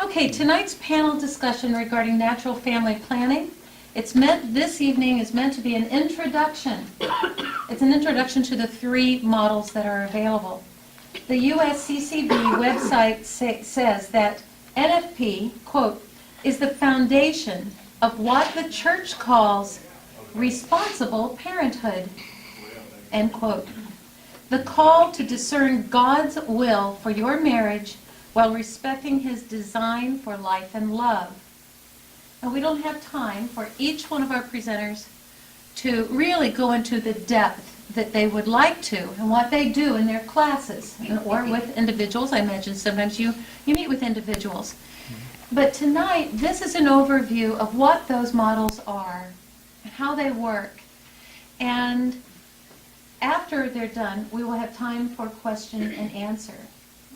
Okay, tonight's panel discussion regarding natural family planning, this evening is meant to be an introduction. It's an introduction to the 3 models that are available. The USCCB website says that NFP, quote, is the foundation of what the church calls responsible parenthood, end quote. The call to discern God's will for your marriage while respecting His design for life and love. Now, we don't have time for each one of our presenters to really go into the depth that they would like to and what they do in their classes or with individuals. I imagine sometimes you meet with individuals. But tonight, this is an overview of what those models are and how they work. And after they're done, we will have time for question and answer.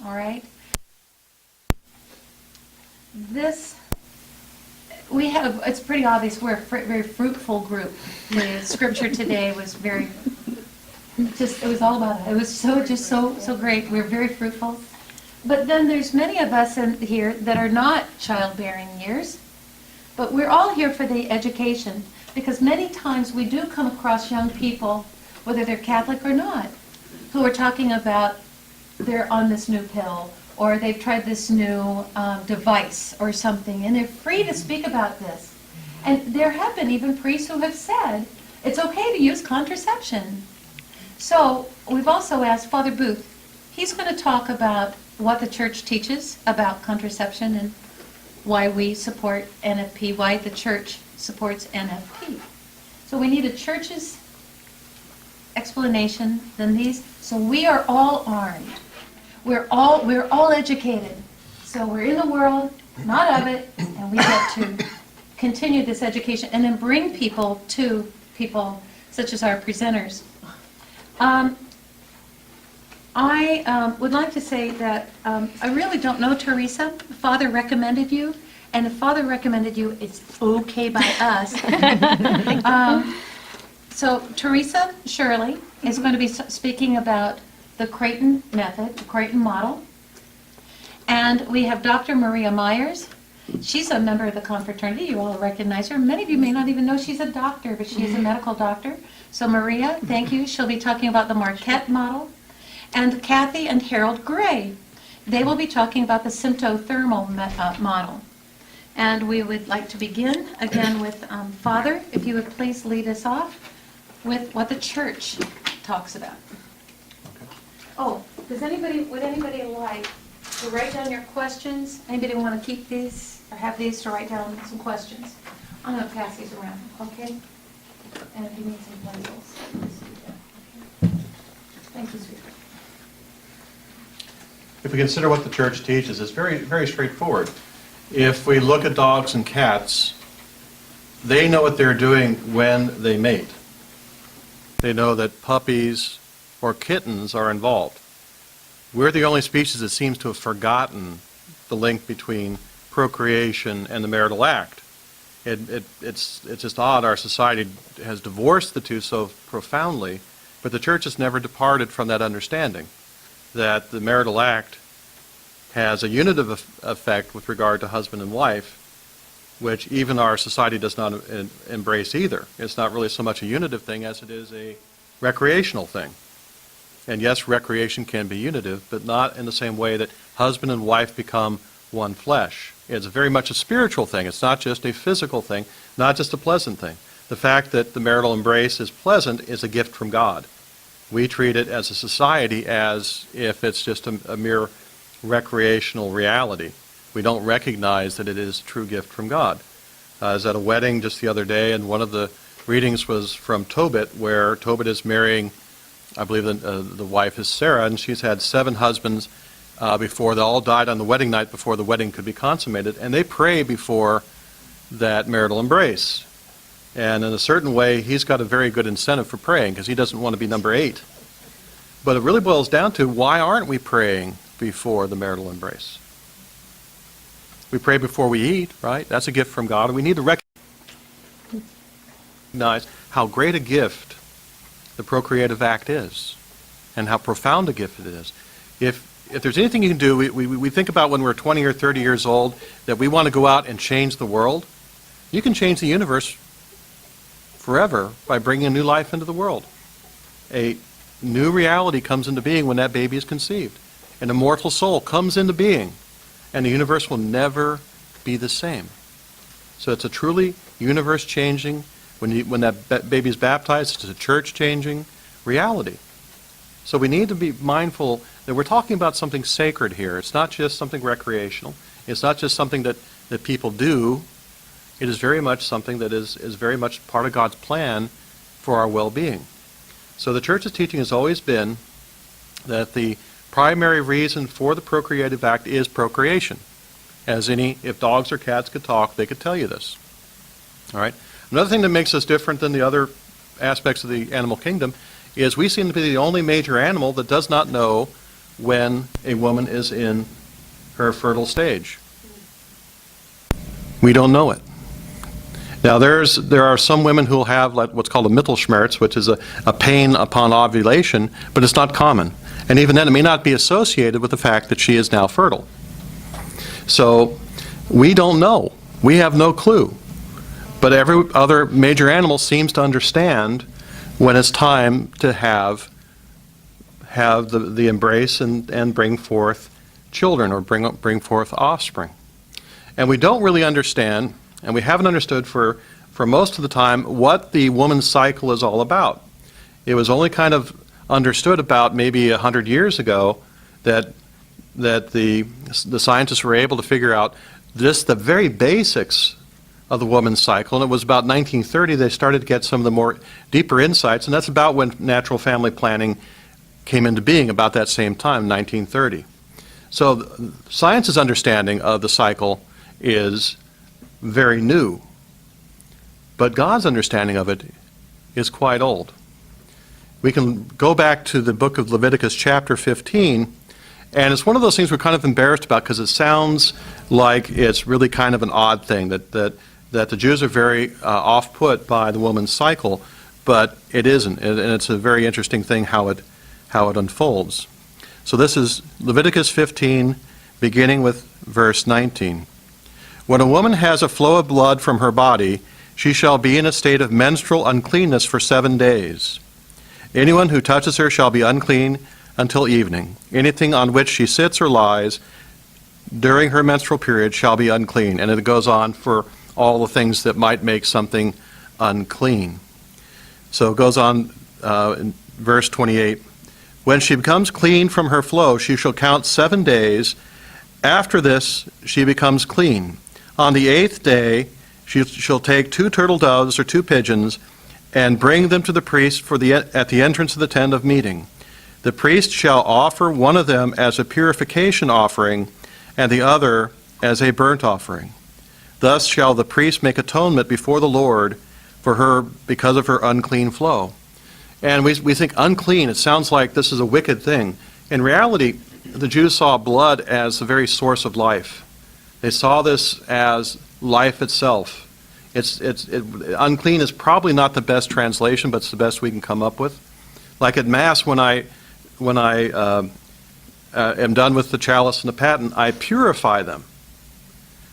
All right? It's pretty obvious we're a very fruitful group. The scripture today was it was all about it. It was so great. We're very fruitful. But then there's many of us in here that are not childbearing years, but we're all here for the education, because many times we do come across young people, whether they're Catholic or not, who are talking about they're on this new pill, or they've tried this new device or something, and they're free to speak about this. And there have been even priests who have said it's okay to use contraception. So we've also asked Father Booth. He's going to talk about what the church teaches about contraception and why we support NFP, why the church supports NFP. So we need a church's explanation than these. So we are all armed. We're all educated. So we're in the world, not of it, and we get to continue this education and then bring people to people such as our presenters. I would like to say that I really don't know Teresa. Father recommended you, and if Father recommended you, it's okay by us. So Teresa Shirley is going to be speaking about the Creighton method, the Creighton model. And we have Dr. Maria Myers. She's a member of the confraternity. You all recognize her. Many of you may not even know she's a doctor, but she is a medical doctor. So Maria, thank you. She'll be talking about the Marquette model. And Kathy and Harold Gray, they will be talking about the Sinto thermal model. And we would like to begin again with Father, if you would please lead us off with what the church talks about. Oh, would anybody like to write down your questions? Anybody want to keep these or have these to write down some questions? I'm going to pass these around, okay? And if you need some pencils, please do that. Okay. Thank you, sweetheart. If we consider what the church teaches, it's very, very straightforward. If we look at dogs and cats, they know what they're doing when they mate. They know that puppies or kittens are involved. We're the only species that seems to have forgotten the link between procreation and the marital act. It's just odd. Our society has divorced the two so profoundly, but the church has never departed from that understanding that the marital act has a unitive effect with regard to husband and wife, which even our society does not embrace either. It's not really so much a unitive thing as it is a recreational thing. And yes, recreation can be unitive, but not in the same way that husband and wife become one flesh. It's very much a spiritual thing. It's not just a physical thing, not just a pleasant thing. The fact that the marital embrace is pleasant is a gift from God. We treat it as a society as if it's just a mere recreational reality. We don't recognize that it is a true gift from God. I was at a wedding just the other day, and one of the readings was from Tobit, where Tobit is marrying, I believe the wife is Sarah, and she's had 7 husbands before. They all died on the wedding night before the wedding could be consummated, and they pray before that marital embrace. And in a certain way, he's got a very good incentive for praying, because he doesn't want to be number 8. But it really boils down to, why aren't we praying before the marital embrace? We pray before we eat, right? That's a gift from God, and we need to recognize how great a gift the procreative act is, and how profound a gift it is. if there's anything you can do, we think about when we're 20 or 30 years old that we want to go out and change the world. You can change the universe forever by bringing a new life into the world. A new reality comes into being when that baby is conceived. An immortal soul comes into being, and the universe will never be the same. So it's a truly universe-changing, when that baby is baptized, it's a church-changing reality. So we need to be mindful that we're talking about something sacred here. It's not just something recreational. It's not just something that people do. It is very much something that is very much part of God's plan for our well-being. So the Church's teaching has always been that the primary reason for the procreative act is procreation. If dogs or cats could talk, they could tell you this. All right. Another thing that makes us different than the other aspects of the animal kingdom is we seem to be the only major animal that does not know when a woman is in her fertile stage. We don't know it. Now, there are some women who will have what's called a Mittelschmerz, which is a pain upon ovulation, but it's not common. And even then, it may not be associated with the fact that she is now fertile. So, we don't know. We have no clue. But every other major animal seems to understand when it's time to have the embrace and bring forth children or bring forth offspring. And we don't really understand, and we haven't understood for most of the time, what the woman's cycle is all about. It was only kind of understood about maybe 100 years ago that the scientists were able to figure out the very basics of the woman's cycle, and it was about 1930 they started to get some of the more deeper insights, and that's about when natural family planning came into being, about that same time, 1930. So science's understanding of the cycle is very new, but God's understanding of it is quite old. We can go back to the book of Leviticus chapter 15, and it's one of those things we're kind of embarrassed about because it sounds like it's really kind of an odd thing, that the Jews are very off-put by the woman's cycle, but it isn't, and it's a very interesting thing how it unfolds. So this is Leviticus 15, beginning with verse 19. When a woman has a flow of blood from her body, she shall be in a state of menstrual uncleanness for 7 days. Anyone who touches her shall be unclean until evening. Anything on which she sits or lies during her menstrual period shall be unclean. And it goes on for all the things that might make something unclean. So it goes on in verse 28. When she becomes clean from her flow, she shall count 7 days. After this, she becomes clean. On the 8th day, she shall take 2 turtle doves or 2 pigeons and bring them to the priest at the entrance of the tent of meeting. The priest shall offer one of them as a purification offering and the other as a burnt offering. Thus shall the priest make atonement before the Lord for her because of her unclean flow. And we think unclean, it sounds like this is a wicked thing. In reality, the Jews saw blood as the very source of life. They saw this as life itself. Unclean is probably not the best translation, but it's the best we can come up with. Like at Mass, when I am done with the chalice and the paten, I purify them.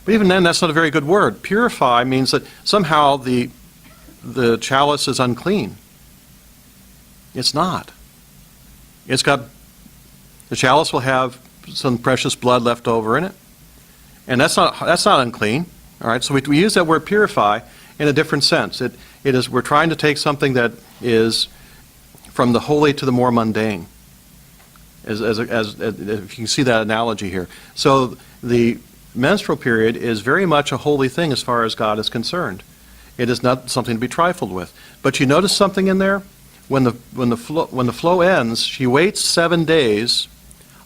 But even then, that's not a very good word. Purify means that somehow the chalice is unclean. It's not. The chalice will have some precious blood left over in it, and that's not unclean. All right, so we use that word purify in a different sense. We're trying to take something that is from the holy to the more mundane, as if you can see that analogy here. So the menstrual period is very much a holy thing as far as God is concerned. It is not something to be trifled with. But you notice something in there? When the flow ends, she waits 7 days,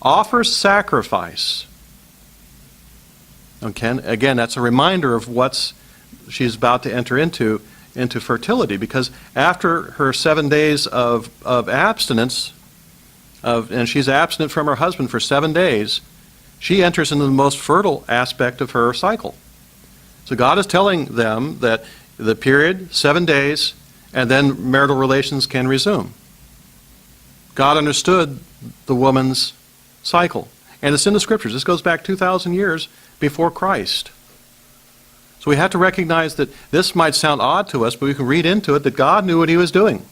offers sacrifice. Okay? Again, that's a reminder of what she's about to enter into fertility, because after her 7 days of abstinence, and she's abstinent from her husband for 7 days, she enters into the most fertile aspect of her cycle. So God is telling them that the period, 7 days, and then marital relations can resume. God understood the woman's cycle. And it's in the Scriptures. This goes back 2,000 years before Christ. So we have to recognize that this might sound odd to us, but we can read into it that God knew what he was doing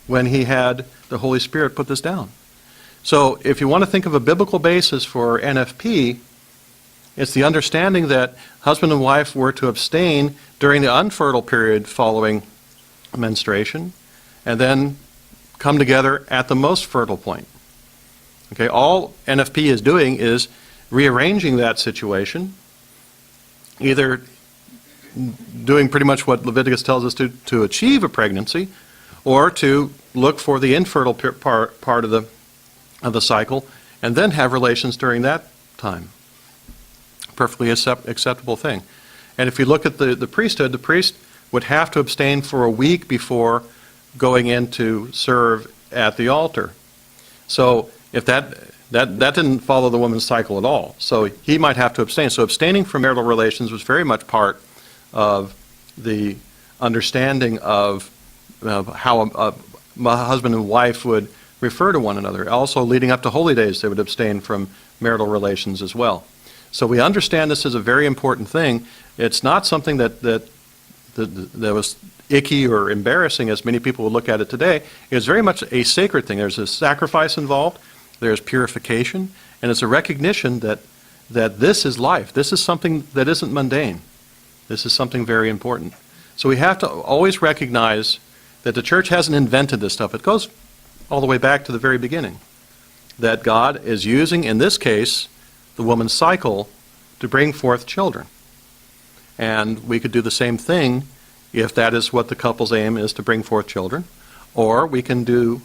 when he had the Holy Spirit put this down. So if you want to think of a biblical basis for NFP, it's the understanding that husband and wife were to abstain during the unfertile period following menstruation, and then come together at the most fertile point. Okay, all NFP is doing is rearranging that situation, either doing pretty much what Leviticus tells us to achieve a pregnancy, or to look for the infertile part of the cycle, and then have relations during that time. Perfectly acceptable thing. And if you look at the priesthood, the priest would have to abstain for a week before going in to serve at the altar. So if that didn't follow the woman's cycle at all, so he might have to abstain. So abstaining from marital relations was very much part of the understanding of how a husband and wife would refer to one another. Also, leading up to holy days, they would abstain from marital relations as well. So we understand this is a very important thing. It's not something that was icky or embarrassing as many people would look at it today. It's very much a sacred thing. There's a sacrifice involved, there's purification, and it's a recognition that this is life. This is something that isn't mundane. This is something very important. So we have to always recognize that the church hasn't invented this stuff. It goes all the way back to the very beginning. That God is using, in this case, the woman's cycle to bring forth children. And we could do the same thing if that is what the couple's aim is, to bring forth children. Or we can do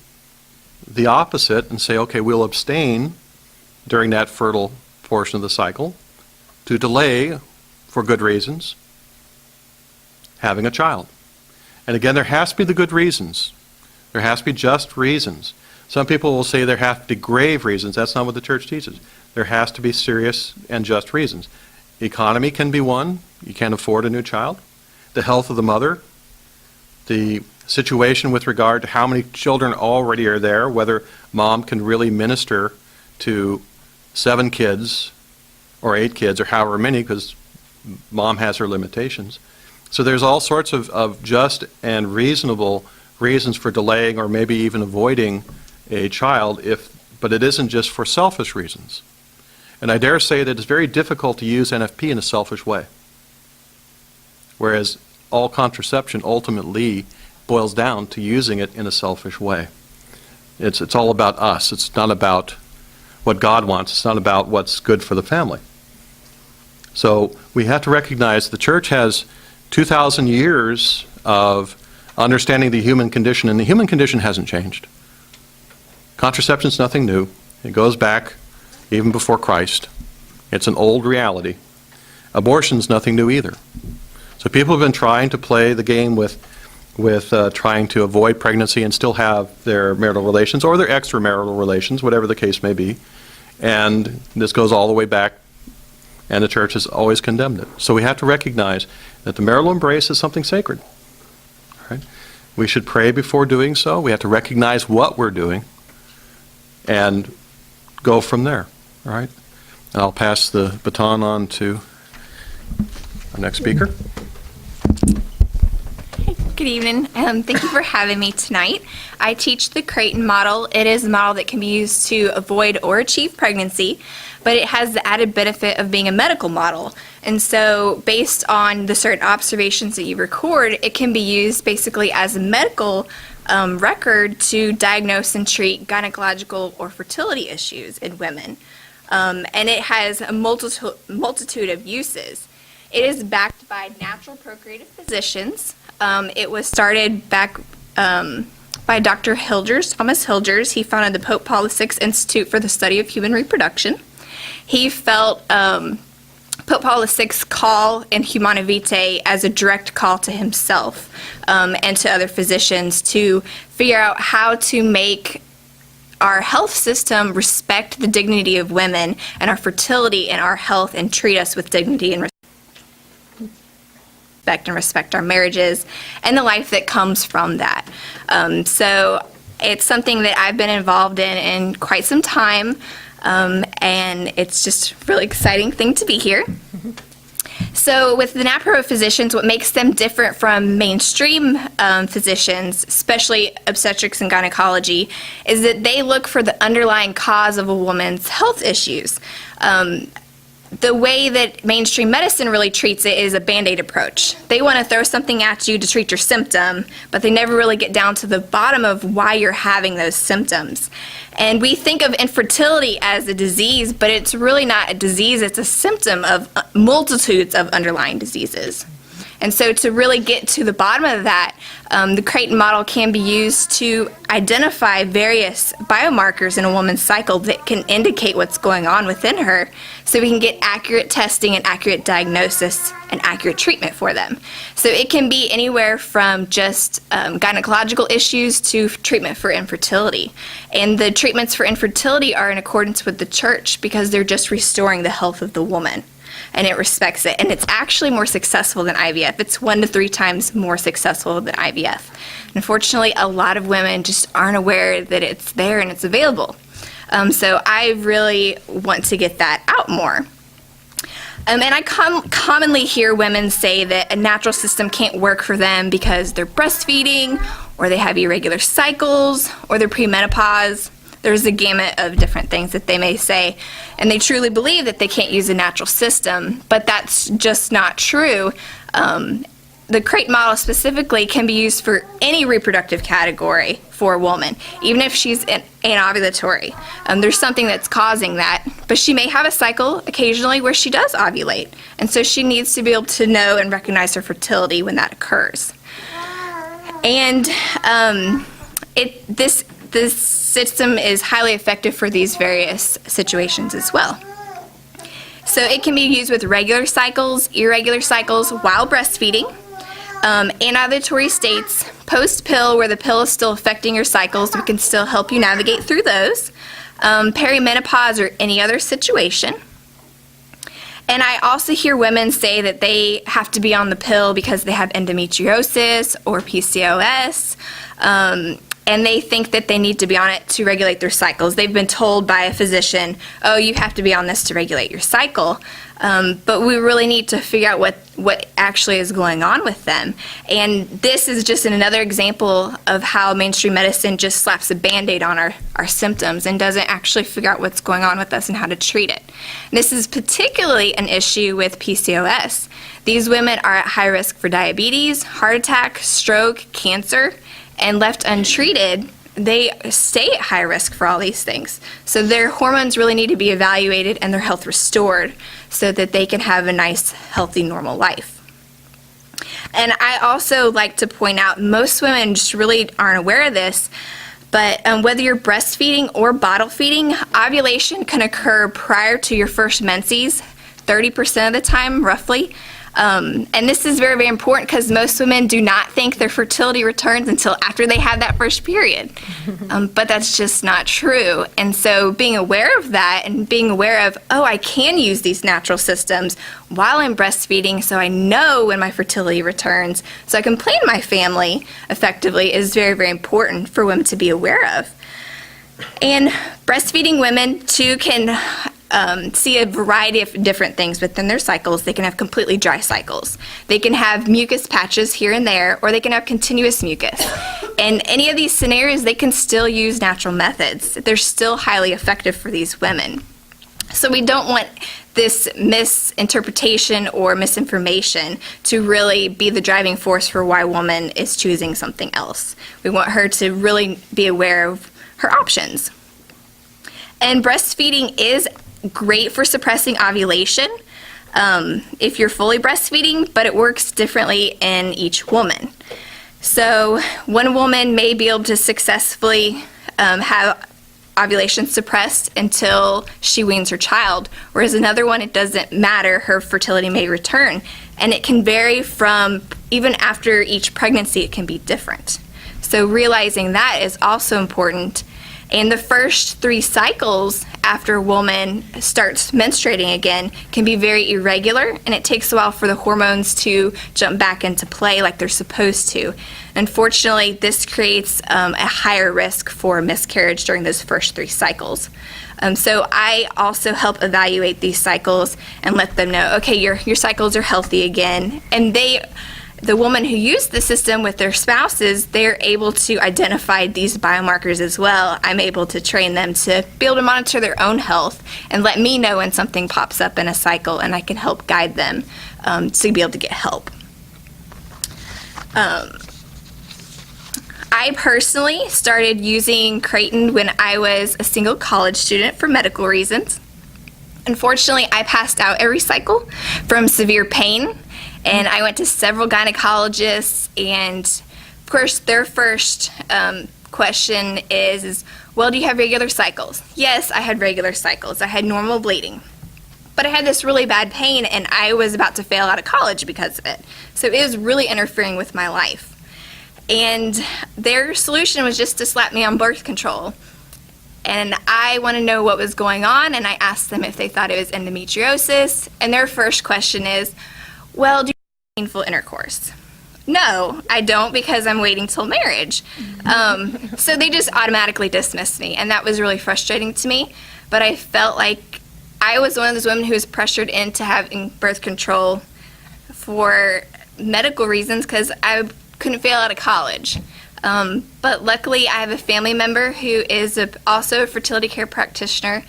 the opposite and say, okay, we'll abstain during that fertile portion of the cycle to delay, for good reasons, having a child. And again, there has to be the good reasons. There has to be just reasons. Some people will say there have to be grave reasons. That's not what the church teaches. There has to be serious and just reasons. Economy can be one. You can't afford a new child. The health of the mother. The situation with regard to how many children already are there, whether mom can really minister to 7 kids or 8 kids or however many, because mom has her limitations. So there's all sorts of just and reasonable reasons for delaying or maybe even avoiding a child, but it isn't just for selfish reasons. And I dare say that it's very difficult to use NFP in a selfish way. Whereas all contraception ultimately boils down to using it in a selfish way. It's all about us. It's not about what God wants. It's not about what's good for the family. So we have to recognize the church has 2,000 years of understanding the human condition, and the human condition hasn't changed. Contraception is nothing new. It goes back even before Christ. It's an old reality. Abortion's nothing new either. So people have been trying to play the game with trying to avoid pregnancy and still have their marital relations or their extramarital relations, whatever the case may be. And this goes all the way back, and the church has always condemned it. So we have to recognize that the marital embrace is something sacred. All right? We should pray before doing so. We have to recognize what we're doing and go from there. All right? And I'll pass the baton on to our next speaker. Good evening. Thank you for having me tonight. I teach the Theeighton model. It is a model that can be used to avoid or achieve pregnancy, but it has the added benefit of being a medical model. And so based on the certain observations that you record, it can be used basically as a medical record to diagnose and treat gynecological or fertility issues in women. And it has a multitude of uses. It is backed by natural procreative physicians. It was started back by Dr. Hilgers, Thomas Hilgers. He founded the Pope Paul VI Institute for the Study of Human Reproduction. He felt Pope Paul VI's call in Humana Vitae as a direct call to himself and to other physicians to figure out how to make our health system respect the dignity of women and our fertility and our health and treat us with dignity and respect our marriages and the life that comes from that. So it's something that I've been involved in quite some time. and it's just a really exciting thing to be here. So with the NAPRO physicians, what makes them different from mainstream physicians, especially obstetrics and gynecology, is that they look for the underlying cause of a woman's health issues. The way that mainstream medicine really treats it is a Band-Aid approach. They want to throw something at you to treat your symptom, but they never really get down to the bottom of why you're having those symptoms. And we think of infertility as a disease, but it's really not a disease, it's a symptom of multitudes of underlying diseases. And so to really get to the bottom of that, the Creighton model can be used to identify various biomarkers in a woman's cycle that can indicate what's going on within her, so we can get accurate testing and accurate diagnosis and accurate treatment for them. So it can be anywhere from just gynecological issues to treatment for infertility. And the treatments for infertility are in accordance with the church because they're just restoring the health of the woman. And it respects it. And it's actually more successful than IVF. It's 1 to 3 times more successful than IVF. Unfortunately, a lot of women just aren't aware that it's there and it's available. So I really want to get that out more. And I commonly hear women say that a natural system can't work for them because they're breastfeeding, or they have irregular cycles, or they're premenopause. There's a gamut of different things that they may say, and they truly believe that they can't use a natural system, but that's just not true. The Creighton model specifically can be used for any reproductive category for a woman, even if she's anovulatory. There's something that's causing that, but she may have a cycle occasionally where she does ovulate, and so she needs to be able to know and recognize her fertility when that occurs. And this system is highly effective for these various situations as well. So it can be used with regular cycles, irregular cycles, while breastfeeding, anovulatory states, post-pill where the pill is still affecting your cycles, we can still help you navigate through those, perimenopause or any other situation. And I also hear women say that they have to be on the pill because they have endometriosis or PCOS, and they think that they need to be on it to regulate their cycles. They've been told by a physician, oh, you have to be on this to regulate your cycle. But we really need to figure out what actually is going on with them. And this is just another example of how mainstream medicine just slaps a Band-Aid on our symptoms and doesn't actually figure out what's going on with us and how to treat it. And this is particularly an issue with PCOS. These women are at high risk for diabetes, heart attack, stroke, cancer, and left untreated, they stay at high risk for all these things. So their hormones really need to be evaluated and their health restored so that they can have a nice, healthy, normal life. And I also like to point out, most women just really aren't aware of this, but whether you're breastfeeding or bottle feeding, ovulation can occur prior to your first menses, 30% of the time, roughly. And this is very, very important because most women do not think their fertility returns until after they have that first period. But that's just not true. And so being aware of that and being aware of, oh, I can use these natural systems while I'm breastfeeding so I know when my fertility returns so I can plan my family effectively is very, very important for women to be aware of. And breastfeeding women, too, can see a variety of different things within their cycles. They can have completely dry cycles. They can have mucus patches here and there, or they can have continuous mucus. In any of these scenarios, they can still use natural methods. They're still highly effective for these women. So we don't want this misinterpretation or misinformation to really be the driving force for why a woman is choosing something else. We want her to really be aware of her options. And breastfeeding is great for suppressing ovulation if you're fully breastfeeding, but it works differently in each woman. So one woman may be able to successfully have ovulation suppressed until she weans her child, whereas another one, it doesn't matter, her fertility may return. And it can vary from, even after each pregnancy, it can be different. So realizing that is also important. And the first 3 cycles after a woman starts menstruating again can be very irregular, and it takes a while for the hormones to jump back into play like they're supposed to. Unfortunately, this creates a higher risk for miscarriage during those first 3 cycles. So I also help evaluate these cycles and let them know, okay, your cycles are healthy again. And the woman who used the system with their spouses, they're able to identify these biomarkers as well. I'm able to train them to be able to monitor their own health and let me know when something pops up in a cycle, and I can help guide them to be able to get help. I personally started using Creighton when I was a single college student for medical reasons. Unfortunately, I passed out every cycle from severe pain, and I went to several gynecologists, and of course their first question is, well, do you have regular cycles? Yes, I had regular cycles. I had normal bleeding. But I had this really bad pain, and I was about to fail out of college because of it. So it was really interfering with my life. And their solution was just to slap me on birth control. And I want to know what was going on, and I asked them if they thought it was endometriosis. And their first question is, well, do you have painful intercourse? No, I don't, because I'm waiting till marriage. So they just automatically dismissed me, and that was really frustrating to me. But I felt like I was one of those women who was pressured into having birth control for medical reasons because I couldn't fail out of college. But luckily, I have a family member who is also a fertility care practitioner.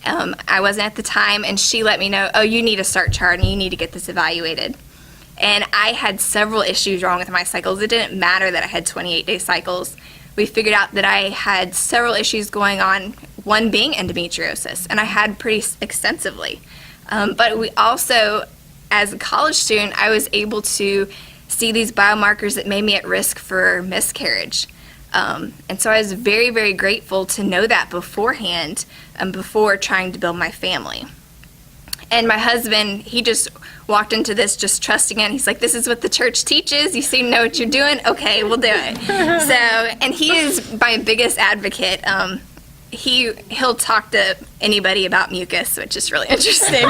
I wasn't at the time, and she let me know, oh, you need a start chart, and you need to get this evaluated. And I had several issues wrong with my cycles. It didn't matter that I had 28-day cycles. We figured out that I had several issues going on, one being endometriosis, and I had pretty extensively. But we also, as a college student, I was able to see these biomarkers that made me at risk for miscarriage. And so I was very, very grateful to know that beforehand, before trying to build my family. And my husband, he just walked into this just trusting it. He's like, this is what the church teaches. You seem to know what you're doing. Okay, we'll do it. So, and he is my biggest advocate. He'll talk to anybody about mucus, which is really interesting. So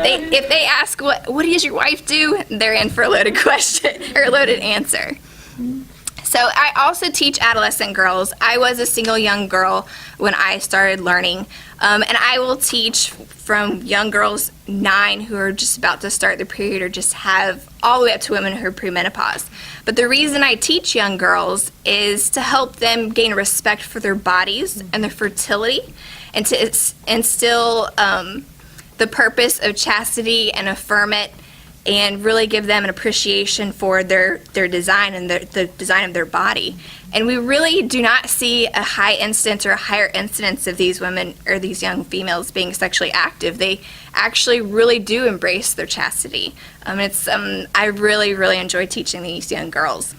if they ask, what does your wife do? They're in for a loaded question or a loaded answer. So I also teach adolescent girls. I was a single young girl when I started learning, and I will teach from young girls 9 who are just about to start their period or just have all the way up to women who are premenopause. But the reason I teach young girls is to help them gain respect for their bodies and their fertility, and to instill the purpose of chastity and affirm it, and really give them an appreciation for their design and the design of their body. And we really do not see a high incidence or a higher incidence of these women or these young females being sexually active. They actually really do embrace their chastity. I really, really enjoy teaching these young girls.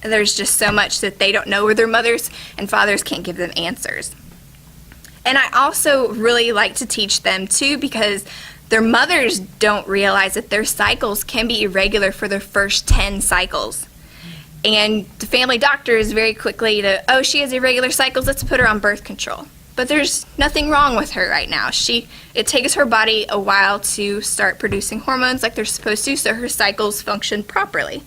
There's just so much that they don't know, where their mothers and fathers can't give them answers. And I also really like to teach them too, because their mothers don't realize that their cycles can be irregular for their first 10 cycles. And the family doctor is very quickly oh, she has irregular cycles, let's put her on birth control. But there's nothing wrong with her right now. It takes her body a while to start producing hormones like they're supposed to, so her cycles function properly.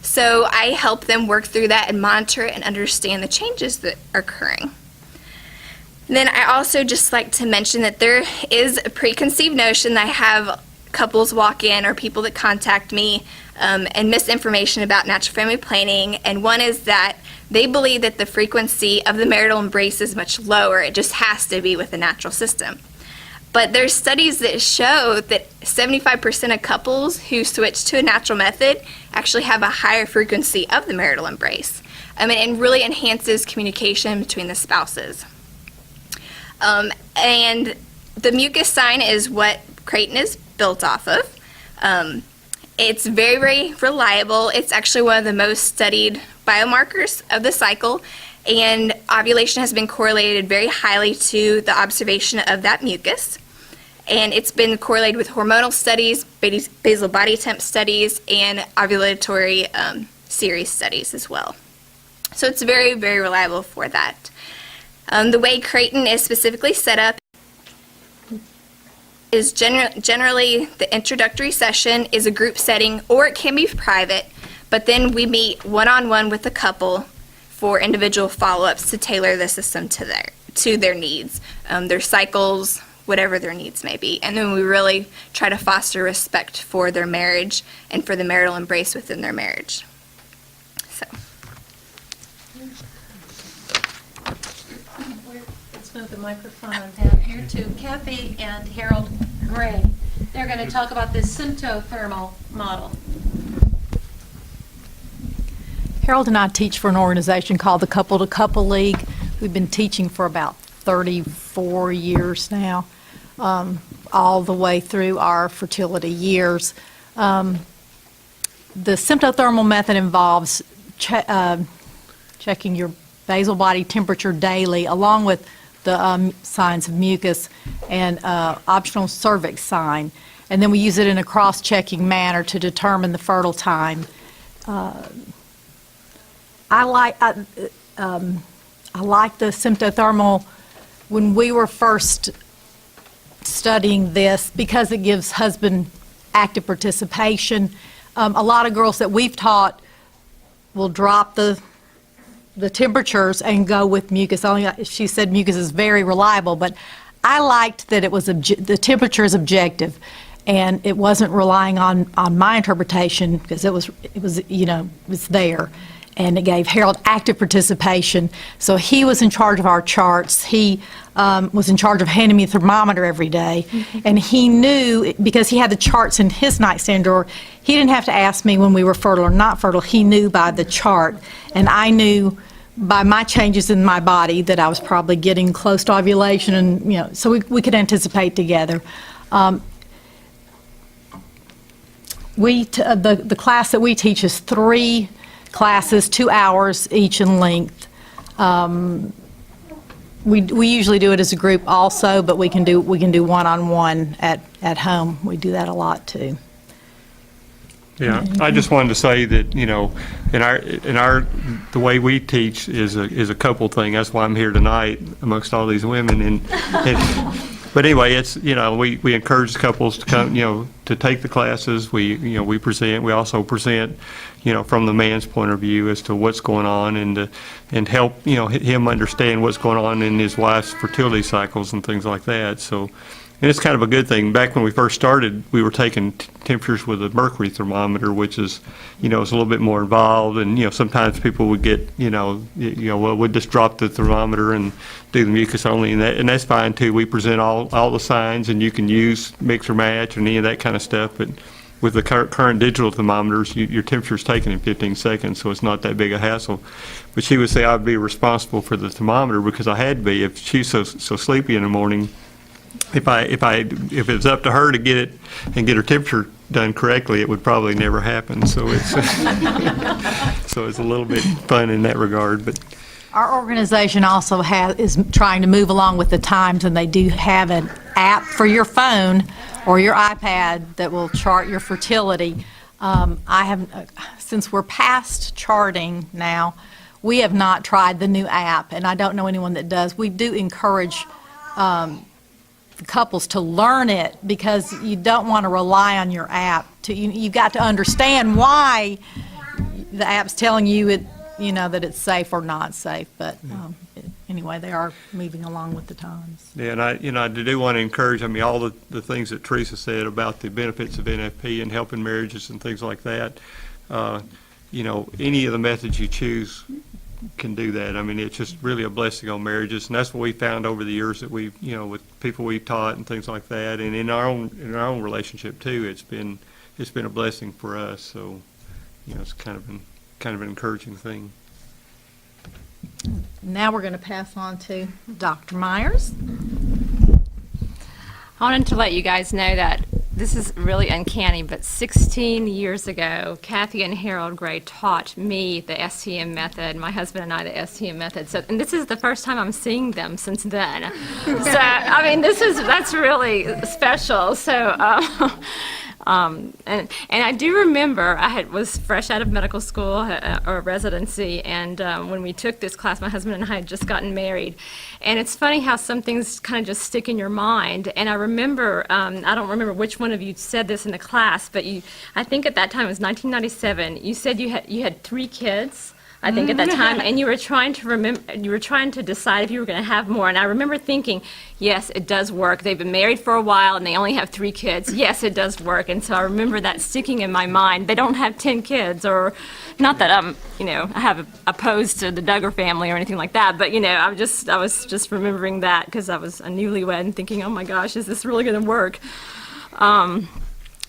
So I help them work through that and monitor and understand the changes that are occurring. Then I also just like to mention that there is a preconceived notion that I have couples walk in or people that contact me and misinformation about natural family planning. And one is that they believe that the frequency of the marital embrace is much lower. It just has to be with the natural system. But there's studies that show that 75% of couples who switch to a natural method actually have a higher frequency of the marital embrace. And really enhances communication between the spouses. And the mucus sign is what Creighton is built off of. It's very, very reliable. It's actually one of the most studied biomarkers of the cycle, and ovulation has been correlated very highly to the observation of that mucus. And it's been correlated with hormonal studies, basal body temp studies, and ovulatory series studies as well. So it's very, very reliable for that. The way Creighton is specifically set up is generally the introductory session is a group setting, or it can be private, but then we meet one-on-one with the couple for individual follow-ups to tailor the system to their needs, their cycles, whatever their needs may be. And then we really try to foster respect for their marriage and for the marital embrace within their marriage. So. Let's move the microphone on down here to Kathy and Harold Gray. They're going to talk about this Sinto model. Harold and I teach for an organization called the Couple to Couple League. We've been teaching for about 34 years now, all the way through our fertility years. The symptothermal method involves checking your basal body temperature daily, along with the signs of mucus and optional cervix sign. And then we use it in a cross-checking manner to determine the fertile time. I like the symptothermal when we were first studying this because it gives husband active participation. A lot of girls that we've taught will drop the temperatures and go with mucus. She said mucus is very reliable, but I liked that it was the temperature is objective, and it wasn't relying on my interpretation because it was it's there. And it gave Harold active participation. So he was in charge of our charts. He was in charge of handing me a thermometer every day. And he knew, because he had the charts in his nightstand drawer, he didn't have to ask me when we were fertile or not fertile. He knew by the chart. And I knew by my changes in my body that I was probably getting close to ovulation. And, so we could anticipate together. The class that we teach is 3 classes, 2 hours each in length. We usually do it as a group also, but we can do one-on-one at home. We do that a lot too. Yeah, I just wanted to say that, in the way we teach is a couple thing. That's why I'm here tonight amongst all these women. But anyway, it's, we encourage couples to come, to take the classes. We present. We also present, from the man's point of view as to what's going on and help, him understand what's going on in his wife's fertility cycles and things like that. So, and it's kind of a good thing. Back when we first started, we were taking temperatures with a mercury thermometer, which is, is a little bit more involved. And, sometimes people would get, well, we'd just drop the thermometer and do the mucus only, and that's fine too. We present all the signs, and you can use mix or match and any of that kind of stuff. But with the current digital thermometers, your temperature is taken in 15 seconds, so it's not that big a hassle. But she would say I'd be responsible for the thermometer because I had to be. If she's so sleepy in the morning, if it's up to her to get it and get her temperature done correctly, it would probably never happen. So it's so it's a little bit fun in that regard. But Our organization also is trying to move along with the times, and they do have an app for your phone or your iPad that will chart your fertility. Since we're past charting now, we have not tried the new app, and I don't know anyone that does. We do encourage couples to learn it because you don't want to rely on your app. You've got to understand why the app's telling you that it's safe or not safe. But anyway, they are moving along with the times. yeah, and I do want to encourage. All the things that Teresa said about the benefits of NFP and helping marriages and things like that. Any of the methods you choose can do that. It's just really a blessing on marriages, and that's what we found over the years that we've, with people we've taught and things like that, and in our own relationship too. It's been a blessing for us. So, it's kind of an encouraging thing. Now we're going to pass on to Dr. Myers. I wanted to let you guys know that this is really uncanny, but 16 years ago, Kathy and Harold Gray taught me the STM method, my husband and I the STM method. So, and this is the first time I'm seeing them since then. So, that's really special. So, and I do remember I was fresh out of medical school or residency, and when we took this class, my husband and I had just gotten married. And it's funny how some things kind of just stick in your mind. And I remember, I don't remember which one of you said this in the class, but I think at that time it was 1997. You said you had 3 kids. I think, at that time, and you were trying to decide if you were going to have more. And I remember thinking, yes, it does work. They've been married for a while, and they only have 3 kids. Yes, it does work. And so I remember that sticking in my mind. They don't have 10 kids, or not that I'm, I have opposed to the Duggar family or anything like that, but, I was just remembering that because I was a newlywed and thinking, oh my gosh, is this really going to work?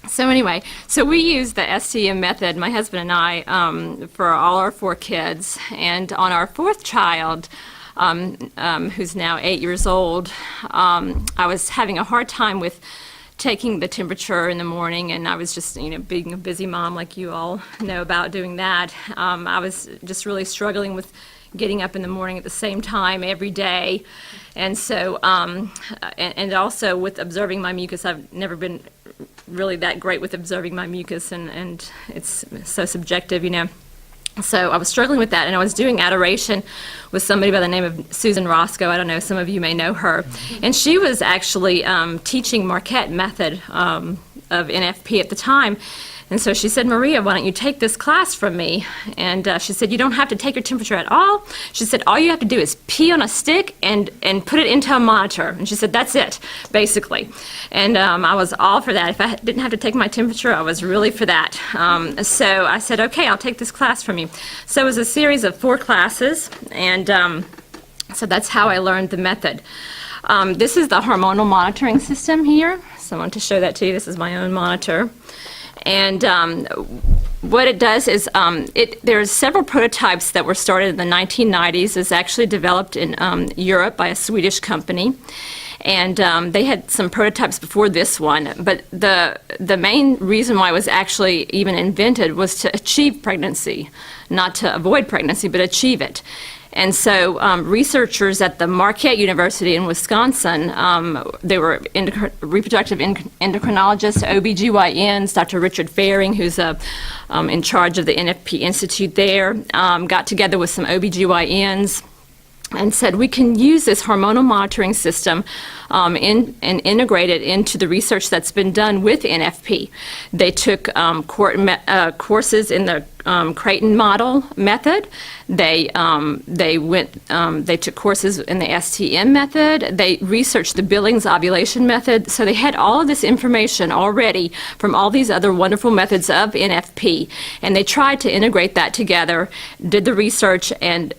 So anyway, we use the STM method, my husband and I, for all our 4 kids. And on our 4th child, who's now 8 years old, I was having a hard time with taking the temperature in the morning, and I was just, being a busy mom like you all know about doing that. I was just really struggling with getting up in the morning at the same time every day. And so, and also with observing my mucus, I've never been really that great with observing my mucus, and it's so subjective, So I was struggling with that, and I was doing adoration with somebody by the name of Susan Roscoe. I don't know, some of you may know her. And she was actually teaching Marquette method of NFP at the time. And so she said, Maria, why don't you take this class from me? And she said, you don't have to take your temperature at all. She said, all you have to do is pee on a stick and put it into a monitor. And she said, that's it, basically. And I was all for that. If I didn't have to take my temperature, I was really for that. So I said, okay, I'll take this class from you. So it was a series of 4 classes, and so that's how I learned the method. This is the hormonal monitoring system here. So I wanted to show that to you. This is my own monitor. And what it does is there's several prototypes that were started in the 1990s. It's actually developed in Europe by a Swedish company. And they had some prototypes before this one. But the main reason why it was actually even invented was to achieve pregnancy, not to avoid pregnancy, but achieve it. And so researchers at the Marquette University in Wisconsin, they were reproductive endocrinologists, OBGYNs, Dr. Richard Faring, who's in charge of the NFP Institute there, got together with some OBGYNs and said, we can use this hormonal monitoring system and integrate it into the research that's been done with NFP. They took courses in the Creighton model method. They took courses in the STM method. They researched the Billings ovulation method. So they had all of this information already from all these other wonderful methods of NFP, and they tried to integrate that together, did the research, and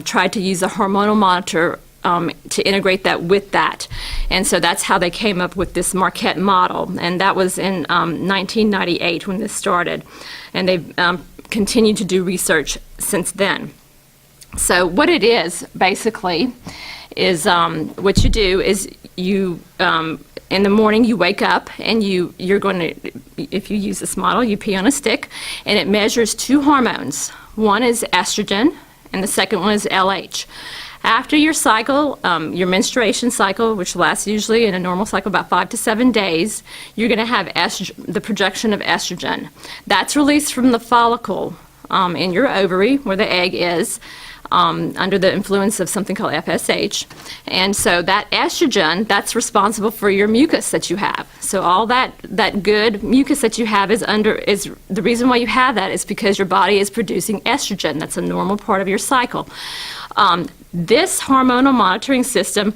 tried to use a hormonal monitor to integrate that with that. And so that's how they came up with this Marquette model. And that was in 1998 when this started. And they've continued to do research since then. So what it is, basically, is what you do is you, in the morning, you wake up and you're going to, if you use this model, you pee on a stick, and it measures 2 hormones. One is estrogen, and the second one is LH. After your cycle, your menstruation cycle, which lasts usually in a normal cycle about 5 to 7 days, you're going to have the production of estrogen. That's released from the follicle in your ovary, where the egg is, under the influence of something called FSH. And so that estrogen, that's responsible for your mucus that you have. So all that good mucus that you have is the reason why you have that is because your body is producing estrogen. That's a normal part of your cycle. This hormonal monitoring system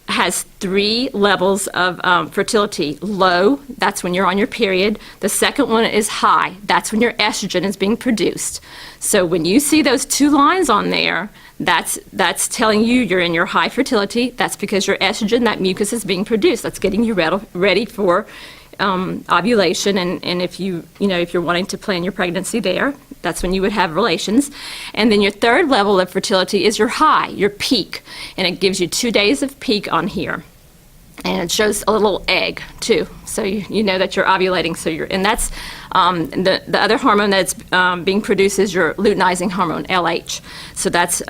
has 3 levels of fertility. Low, that's when you're on your period. The second one is high. That's when your estrogen is being produced. So when you see those 2 lines on there, that's telling you you're in your high fertility. That's because your estrogen, that mucus, is being produced. That's getting you ready for ovulation, and if you're wanting to plan your pregnancy there, that's when you would have relations. And then your 3rd level of fertility is your high, your peak, and it gives you 2 days of peak on here. And it shows a little egg too, so you know that you're ovulating. So and that's the other hormone that's being produced is your luteinizing hormone, LH. So that's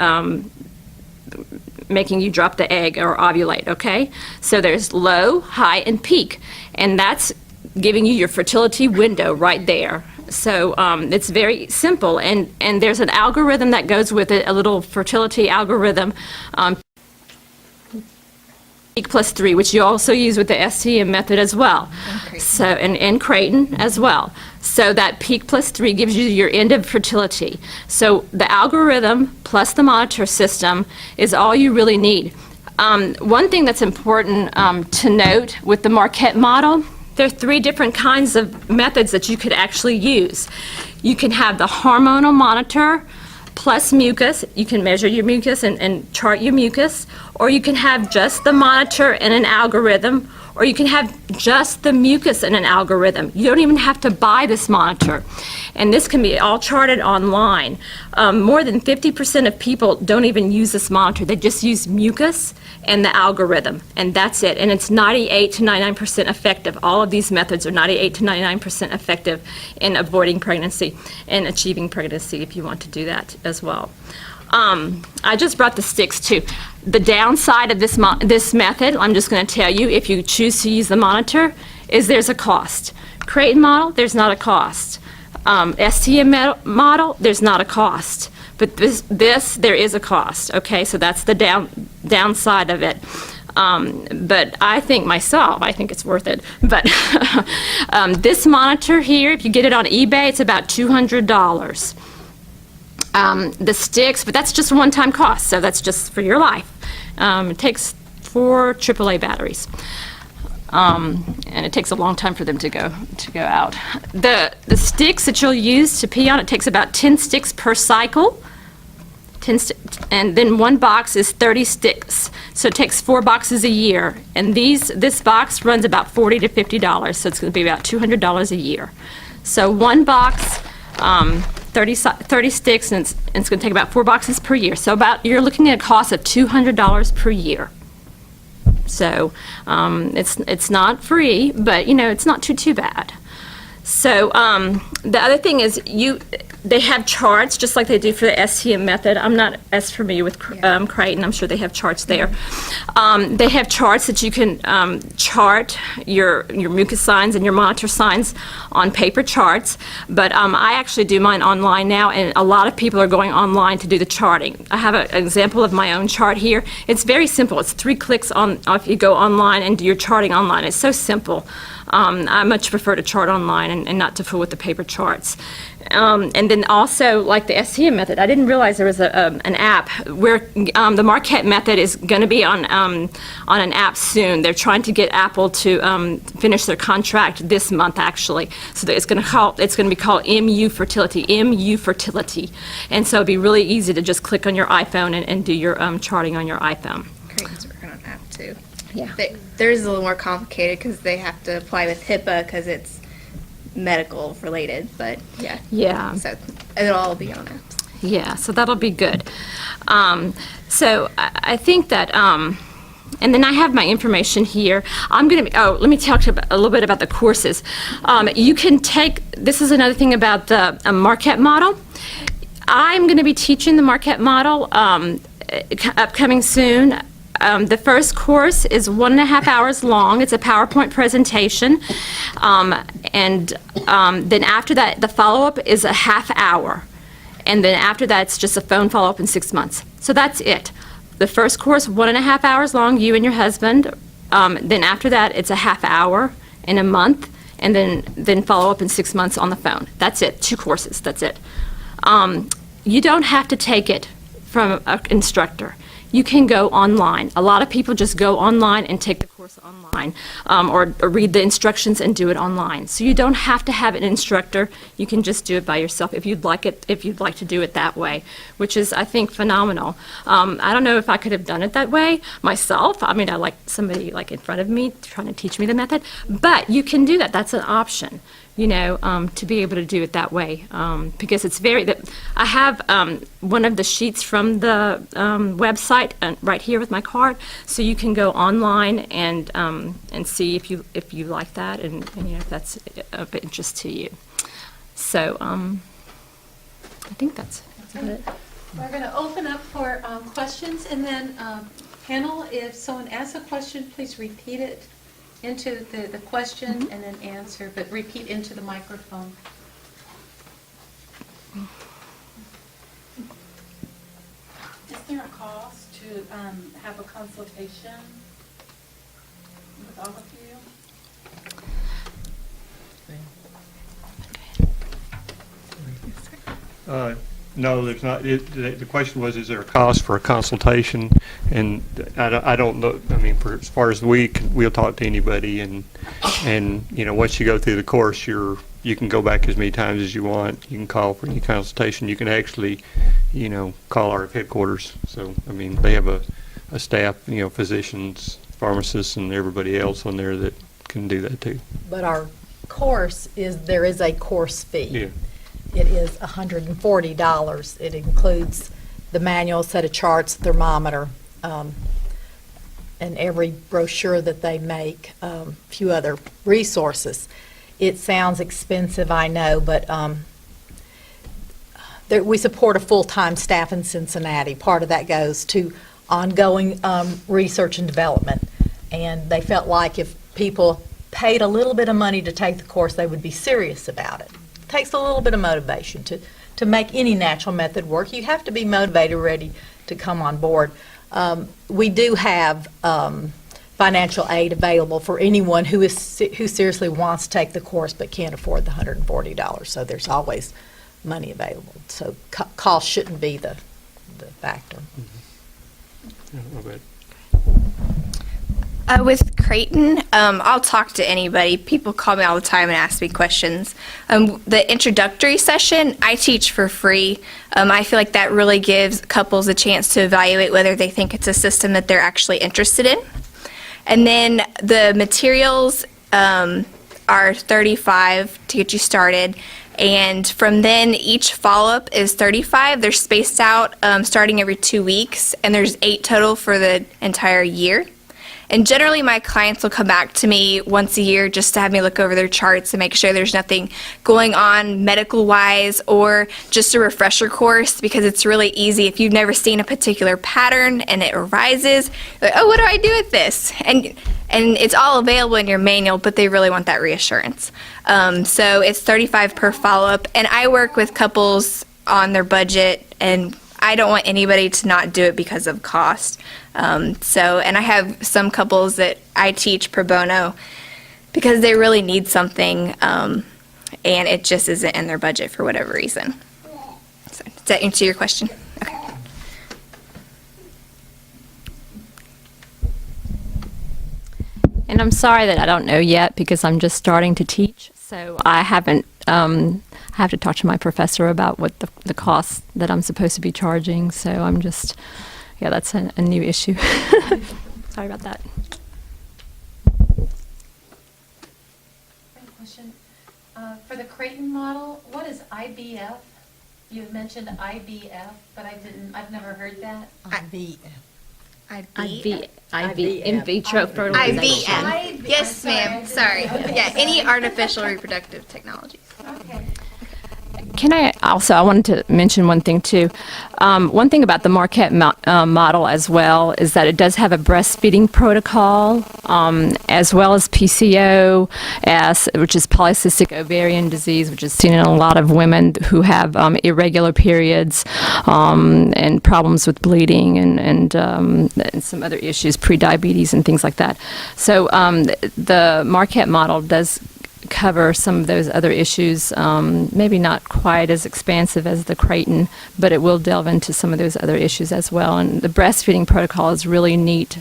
making you drop the egg or ovulate, okay? So there's low, high, and peak, and that's giving you your fertility window right there. So it's very simple, and there's an algorithm that goes with it, a little fertility algorithm. Peak plus 3, which you also use with the STM method as well. So, and Creighton as well. So that Peak plus 3 gives you your end of fertility. So the algorithm plus the monitor system is all you really need. One thing that's important to note with the Marquette model, there are 3 different kinds of methods that you could actually use. You can have the hormonal monitor plus mucus. You can measure your mucus and chart your mucus, or you can have just the monitor and an algorithm, or you can have just the mucus and an algorithm. You don't even have to buy this monitor. And this can be all charted online. More than 50% of people don't even use this monitor. They just use mucus and the algorithm, and that's it. And it's 98 to 99% effective. All of these methods are 98 to 99% effective in avoiding pregnancy and achieving pregnancy if you want to do that as well. I just brought the sticks too. The downside of this method, I'm just going to tell you, if you choose to use the monitor, is there's a cost. Creighton model, there's not a cost. STM model, there's not a cost. But this there is a cost, okay? So that's the downside of it. But I think it's worth it. But this monitor here, if you get it on eBay, it's about $200. The sticks, but that's just a one-time cost, so that's just for your life. It takes 4 AAA batteries. And it takes a long time for them to go out. The sticks that you'll use to pee on, it takes about 10 sticks per cycle. And then one box is 30 sticks. So it takes 4 boxes a year. And this box runs about $40 to $50, so it's going to be about $200 a year. So one box, 30 sticks, and it's going to take about 4 boxes per year. So you're looking at a cost of $200 per year. So it's not free, but it's not too bad. So the other thing is they have charts just like they do for the STM method. I'm not as familiar with Creighton. I'm sure they have charts there. They have charts that you can chart your mucus signs and your monitor signs on paper charts. But I actually do mine online now, and a lot of people are going online to do the charting. I have an example of my own chart here. It's very simple. It's 3 clicks on if you go online and do your charting online. It's so simple. I much prefer to chart online and not to fool with the paper charts. And then also, like the STM method, I didn't realize there was an app where the Marquette method is going to be on an app soon. They're trying to get Apple to finish their contract this month, actually. So that it's going to be called MU Fertility, and so it'd be really easy to just click on your iPhone and do your charting on your iPhone. Creighton's working on that too. Yeah. Theirs is a little more complicated because they have to apply with HIPAA because it's medical related, but yeah. Yeah. So it'll all be on it. Yeah, so that'll be good. So I think that, and then I have my information here. I'm going to, let me talk a little bit about the courses. You can take, this is another thing about the Marquette model. I'm going to be teaching the Marquette model upcoming soon. The first course is 1.5 hours long. It's a PowerPoint presentation. And then after that, the follow-up is a half hour. And then after that, it's just a phone follow-up in 6 months. So that's it. The first course, 1.5 hours long, you and your husband. Then after that, it's a half hour in a month. And then follow-up in 6 months on the phone. That's it. 2 courses. That's it. You don't have to take it from an instructor. You can go online. A lot of people just go online and take the course online, or read the instructions and do it online. So you don't have to have an instructor. You can just do it by yourself if you'd like to do it that way, which is, I think, phenomenal. I don't know if I could have done it that way myself. I mean, I like somebody like in front of me trying to teach me the method, but you can do that. That's an option. To be able to do it that way, because it's I have one of the sheets from the website right here with my card, so you can go online and see if you like that and if that's of interest to you. So I think that's about it. We're going to open up for questions, and then panel, if someone asks a question, please repeat it into the question and then answer, but repeat into the microphone. Is there a cost to have a consultation? No, there's not. The question was, is there a cost for a consultation? And I don't know, I mean, as far as we'll talk to anybody, and once you go through the course, you can go back as many times as you want. You can call for any consultation. You can actually, call our headquarters. So, I mean, they have a staff, physicians, pharmacists, and everybody else on there that can do that too. But our course there is a course fee. Yeah. It is $140. It includes the manual, set of charts, thermometer, and every brochure that they make, a few other resources. It sounds expensive, I know, but we support a full-time staff in Cincinnati. Part of that goes to ongoing research and development. And they felt like if people paid a little bit of money to take the course, they would be serious about it. It takes a little bit of motivation to make any natural method work. You have to be motivated, ready to come on board. We do have financial aid available for anyone who seriously wants to take the course but can't afford the $140. So there's always money available. So cost shouldn't be the factor. Yeah, I bet. With Creighton, I'll talk to anybody. People call me all the time and ask me questions. The introductory session, I teach for free. I feel like that really gives couples a chance to evaluate whether they think it's a system that they're actually interested in. And then the materials are $35 to get you started. And from then, each follow-up is $35. They're spaced out starting every 2 weeks, and there's 8 total for the entire year. And generally, my clients will come back to me once a year just to have me look over their charts and make sure there's nothing going on medical-wise, or just a refresher course, because it's really easy. If you've never seen a particular pattern and it arises, like, oh, what do I do with this? And it's all available in your manual, but they really want that reassurance. So it's $35 per follow-up, and I work with couples on their budget, and I don't want anybody to not do it because of cost. And I have some couples that I teach pro bono because they really need something, and it just isn't in their budget for whatever reason. So, does that answer your question? Okay. And I'm sorry that I don't know yet because I'm just starting to teach. So I haven't, I have to talk to my professor about what the costs that I'm supposed to be charging. So I'm just, yeah, that's a new issue. Sorry about that. Question. For the Creighton model, what is IBF? You had mentioned IBF, but I've never heard that. IB. In vitro fertilization. IVF. Yes, ma'am. Sorry. Yeah, any artificial reproductive technologies. Okay. Can I wanted to mention one thing too. One thing about the Marquette model as well is that it does have a breastfeeding protocol, as well as PCOS, which is polycystic ovarian disease, which is seen in a lot of women who have irregular periods and problems with bleeding and some other issues, prediabetes and things like that. So the Marquette model does cover some of those other issues, maybe not quite as expansive as the Creighton, but it will delve into some of those other issues as well. And the breastfeeding protocol is really neat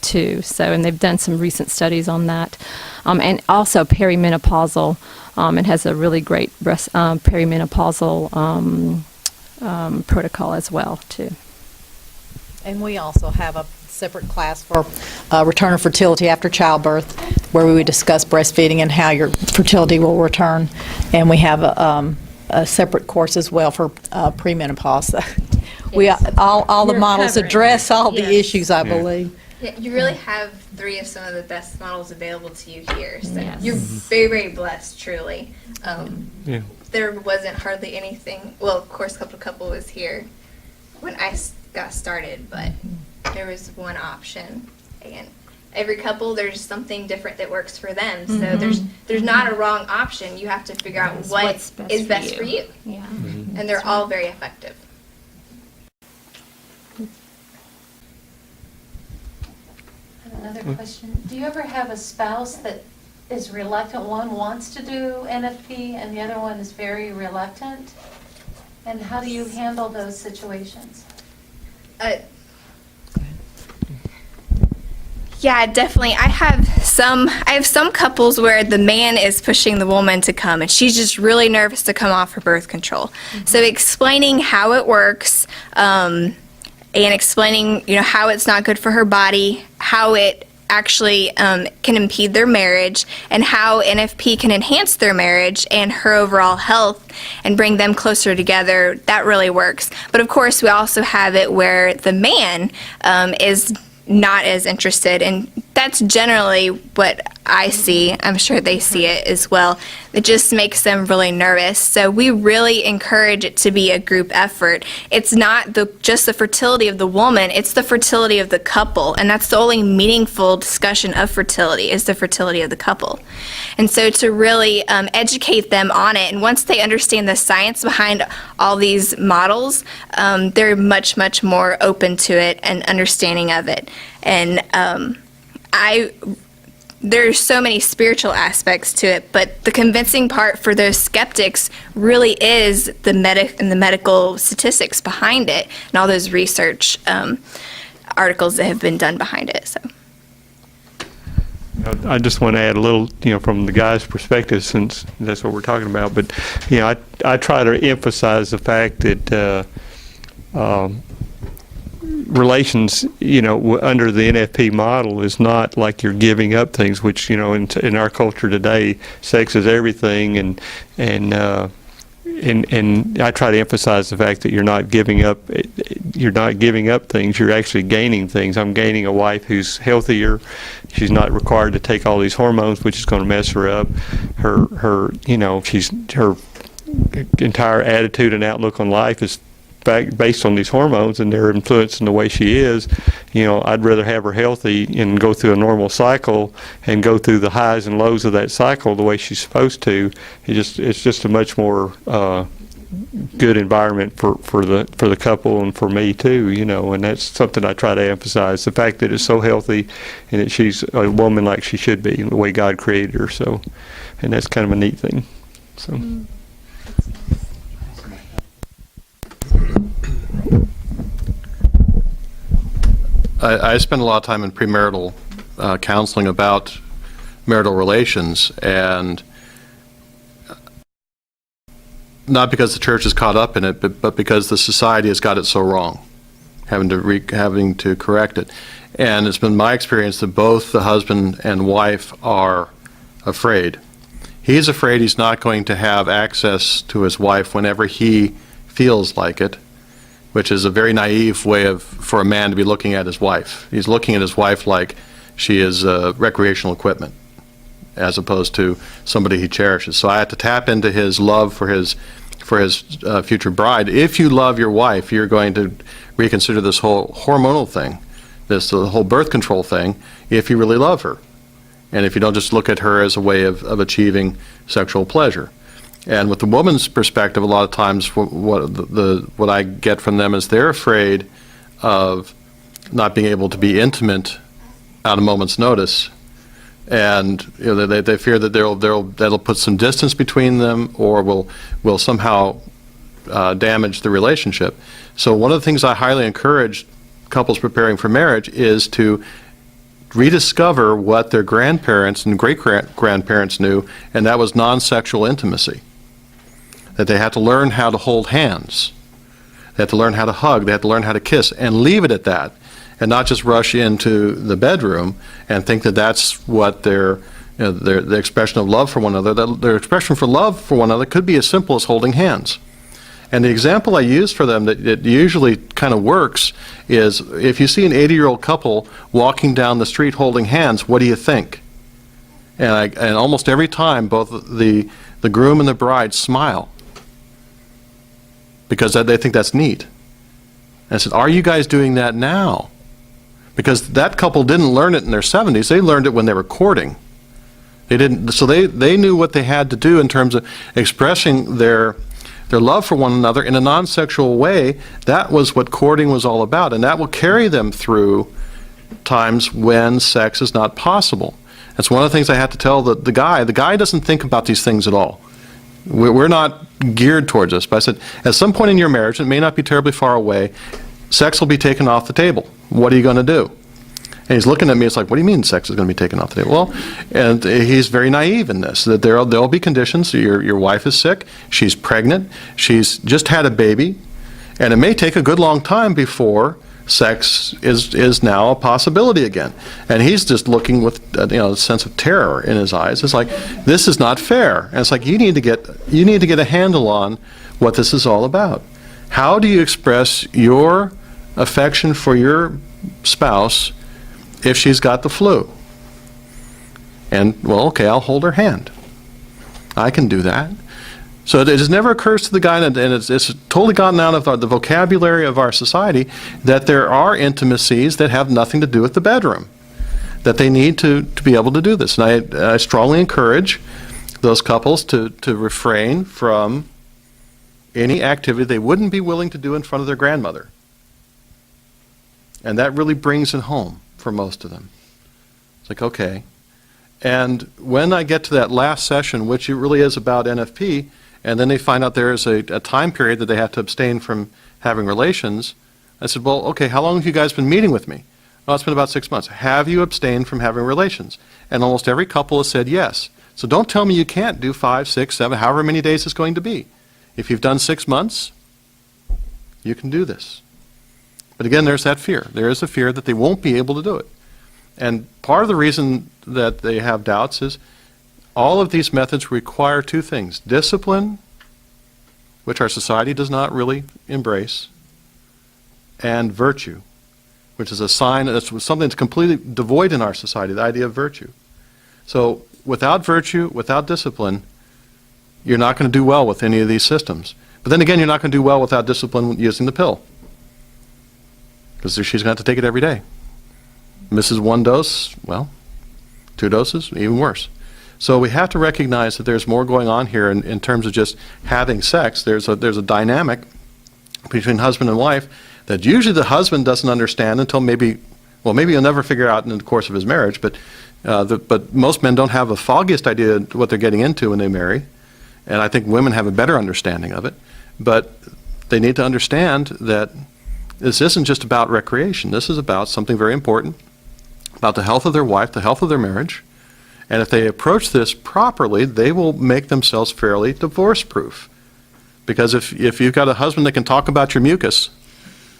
too. So, and they've done some recent studies on that. And also perimenopausal, it has a really great perimenopausal protocol as well too. And we also have a separate class for return of fertility after childbirth, where we would discuss breastfeeding and how your fertility will return. And we have a separate course as well for premenopause. All the models address all the issues, I believe. Yeah, you really have 3 of some of the best models available to you here. So Yes. you're very, very blessed, truly. Yeah. There wasn't hardly anything. Well, of course, Couple was here when I got started, but there was one option, and every couple, there's something different that works for them. So there's not a wrong option. You have to figure out what is best for you. Yeah. And they're all very effective. Another question. Do you ever have a spouse that is reluctant? One wants to do NFP and the other one is very reluctant? And how do you handle those situations? Yeah, definitely. I have some couples where the man is pushing the woman to come, and she's just really nervous to come off her birth control. So explaining how it works, and explaining, how it's not good for her body, how it actually can impede their marriage, and how NFP can enhance their marriage and her overall health and bring them closer together, that really works. But of course, we also have it where the man is not as interested, and that's generally what I see. I'm sure they see it as well. It just makes them really nervous. So we really encourage it to be a group effort. It's not just the fertility of the woman, it's the fertility of the couple, and that's the only meaningful discussion of fertility, is the fertility of the couple. And so to really educate them on it, and once they understand the science behind all these models, they're much, much more open to it and understanding of it. And there's so many spiritual aspects to it, but the convincing part for those skeptics really is the medical statistics behind it and all those research articles that have been done behind it. So. I just want to add a little, from the guy's perspective, since that's what we're talking about. But, I try to emphasize the fact that relations, under the NFP model is not like you're giving up things, which, in our culture today, sex is everything, and I try to emphasize the fact that you're not giving up things, you're actually gaining things. I'm gaining a wife who's healthier. She's not required to take all these hormones, which is going to mess her up. Her entire attitude and outlook on life is based on these hormones, and they're influencing the way she is. I'd rather have her healthy and go through a normal cycle and go through the highs and lows of that cycle the way she's supposed to. It's just a much more good environment for the couple and for me too. And that's something I try to emphasize: the fact that it's so healthy and that she's a woman like she should be, the way God created her. So, and that's kind of a neat thing. So. I spend a lot of time in premarital counseling about marital relations, and not because the church is caught up in it, but because the society has got it so wrong, having to correct it. And it's been my experience that both the husband and wife are afraid. He's afraid he's not going to have access to his wife whenever he feels like it, which is a very naive way for a man to be looking at his wife. He's looking at his wife like she is recreational equipment, as opposed to somebody he cherishes. So I had to tap into his love for his future bride. If you love your wife, you're going to reconsider this whole hormonal thing, the whole birth control thing, if you really love her, and if you don't just look at her as a way of achieving sexual pleasure. And with the woman's perspective, a lot of times what I get from them is they're afraid of not being able to be intimate at a moment's notice, and they fear that that'll put some distance between them, or will somehow damage the relationship. So one of the things I highly encourage couples preparing for marriage is to rediscover what their grandparents and great-grandparents knew, and that was non-sexual intimacy. That they had to learn how to hold hands. They had to learn how to hug. They had to learn how to kiss, and leave it at that, and not just rush into the bedroom and think that that's what their expression of love for one another. Their expression for love for one another could be as simple as holding hands. And the example I use for them that usually kind of works is, if you see an 80-year-old couple walking down the street holding hands, what do you think? And almost every time, both the groom and the bride smile, because they think that's neat. And I said, are you guys doing that now? Because that couple didn't learn it in their 70s. They learned it when they were courting. So they knew what they had to do in terms of expressing their love for one another in a non-sexual way. That was what courting was all about, and that will carry them through times when sex is not possible. That's one of the things I have to tell the guy. The guy doesn't think about these things at all. We're not geared towards this. But I said, at some point in your marriage, it may not be terribly far away, sex will be taken off the table. What are you going to do? And he's looking at me, it's like, what do you mean sex is going to be taken off the table? Well, and he's very naive in this, that there'll be conditions. Your wife is sick, she's pregnant, she's just had a baby, and it may take a good long time before sex is now a possibility again. And he's just looking with a sense of terror in his eyes. It's like, this is not fair. And it's like, you need to get a handle on what this is all about. How do you express your affection for your spouse if she's got the flu? And, well, okay, I'll hold her hand. I can do that. So it just never occurs to the guy, and it's totally gotten out of the vocabulary of our society, that there are intimacies that have nothing to do with the bedroom, that they need to be able to do this. And I strongly encourage those couples to refrain from any activity they wouldn't be willing to do in front of their grandmother. And that really brings it home for most of them. It's like, okay. And when I get to that last session, which it really is about NFP, and then they find out there is a time period that they have to abstain from having relations, I said, well, okay, how long have you guys been meeting with me? Well, it's been about 6 months. Have you abstained from having relations? And almost every couple has said yes. So don't tell me you can't do 5, 6, 7, however many days it's going to be. If you've done 6 months, you can do this. But again, there's that fear. There is a fear that they won't be able to do it. And part of the reason that they have doubts is all of these methods require two things: discipline, which our society does not really embrace, and virtue, which is a sign that's something that's completely devoid in our society, the idea of virtue. So without virtue, without discipline, you're not going to do well with any of these systems. But then again, you're not going to do well without discipline using the pill, because she's going to have to take it every day. Misses 1 dose, well, 2 doses, even worse. So we have to recognize that there's more going on here in terms of just having sex. There's a dynamic between husband and wife that usually the husband doesn't understand until maybe he'll never figure out in the course of his marriage, but most men don't have the foggiest idea what they're getting into when they marry, and I think women have a better understanding of it. But they need to understand that this isn't just about recreation. This is about something very important, about the health of their wife, the health of their marriage. And if they approach this properly, they will make themselves fairly divorce-proof. Because if you've got a husband that can talk about your mucus,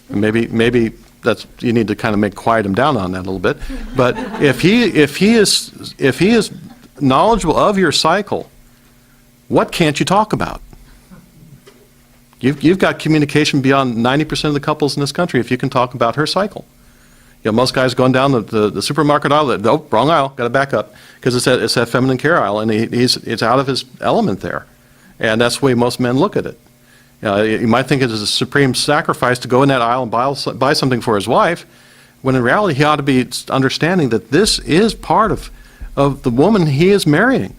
maybe that's, you need to kind of quiet him down on that a little bit. But if he is knowledgeable of your cycle, what can't you talk about? You've got communication beyond 90% of the couples in this country if you can talk about her cycle. Most guys going down the supermarket aisle, oh, wrong aisle, got to back up, because it's that feminine care aisle, and it's out of his element there. And that's the way most men look at it. You might think it is a supreme sacrifice to go in that aisle and buy something for his wife, when in reality he ought to be understanding that this is part of the woman he is marrying.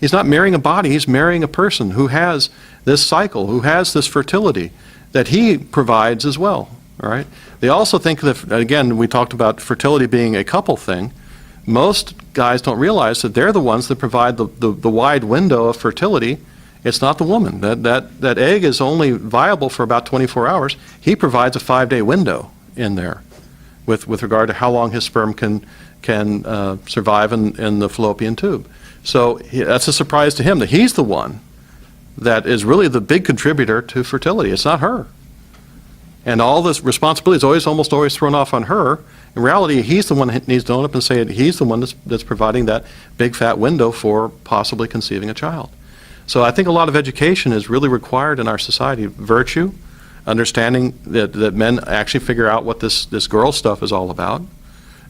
He's not marrying a body, he's marrying a person who has this cycle, who has this fertility that he provides as well. All right. They also think that, again, we talked about fertility being a couple thing. Most guys don't realize that they're the ones that provide the wide window of fertility. It's not the woman. That egg is only viable for about 24 hours. He provides a 5-day window in there with regard to how long his sperm can survive in the fallopian tube. So that's a surprise to him that he's the one that is really the big contributor to fertility. It's not her. And all this responsibility is almost always thrown off on her. In reality, he's the one that needs to own up and say he's the one that's providing that big fat window for possibly conceiving a child. So I think a lot of education is really required in our society. Virtue, understanding that men actually figure out what this girl stuff is all about,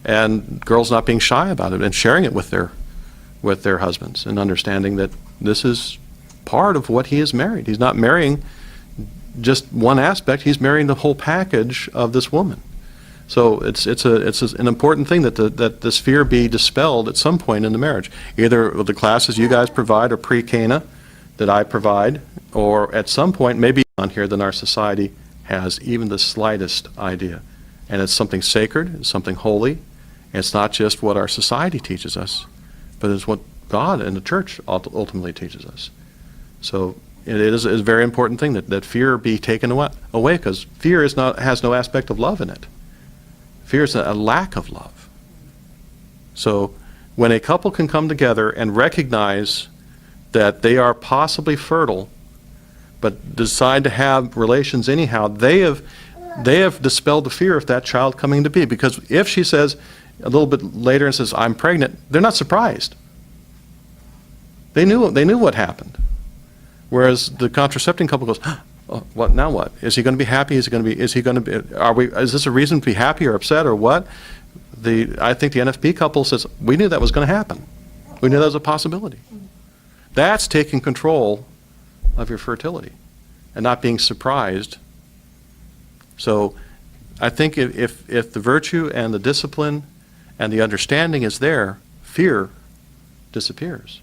and girls not being shy about it and sharing it with their husbands, and understanding that this is part of what he is married. He's not marrying just one aspect, he's marrying the whole package of this woman. So it's an important thing that this fear be dispelled at some point in the marriage. Either the classes you guys provide or pre-Cana that I provide, or at some point maybe on here than our society has even the slightest idea. And it's something sacred, it's something holy, and it's not just what our society teaches us, but it's what God and the church ultimately teaches us. So it is a very important thing that fear be taken away, because fear has no aspect of love in it. Fear is a lack of love. So when a couple can come together and recognize that they are possibly fertile, but decide to have relations anyhow, they have dispelled the fear of that child coming to be. Because if she says a little bit later and says, I'm pregnant, they're not surprised. They knew what happened. Whereas the contracepting couple goes, oh, what now? What is he going to be happy? Is he going to be? Is this a reason to be happy or upset or what? I think the NFP couple says we knew that was going to happen. We knew that was a possibility. That's taking control of your fertility and not being surprised. So I think if the virtue and the discipline and the understanding is there, fear disappears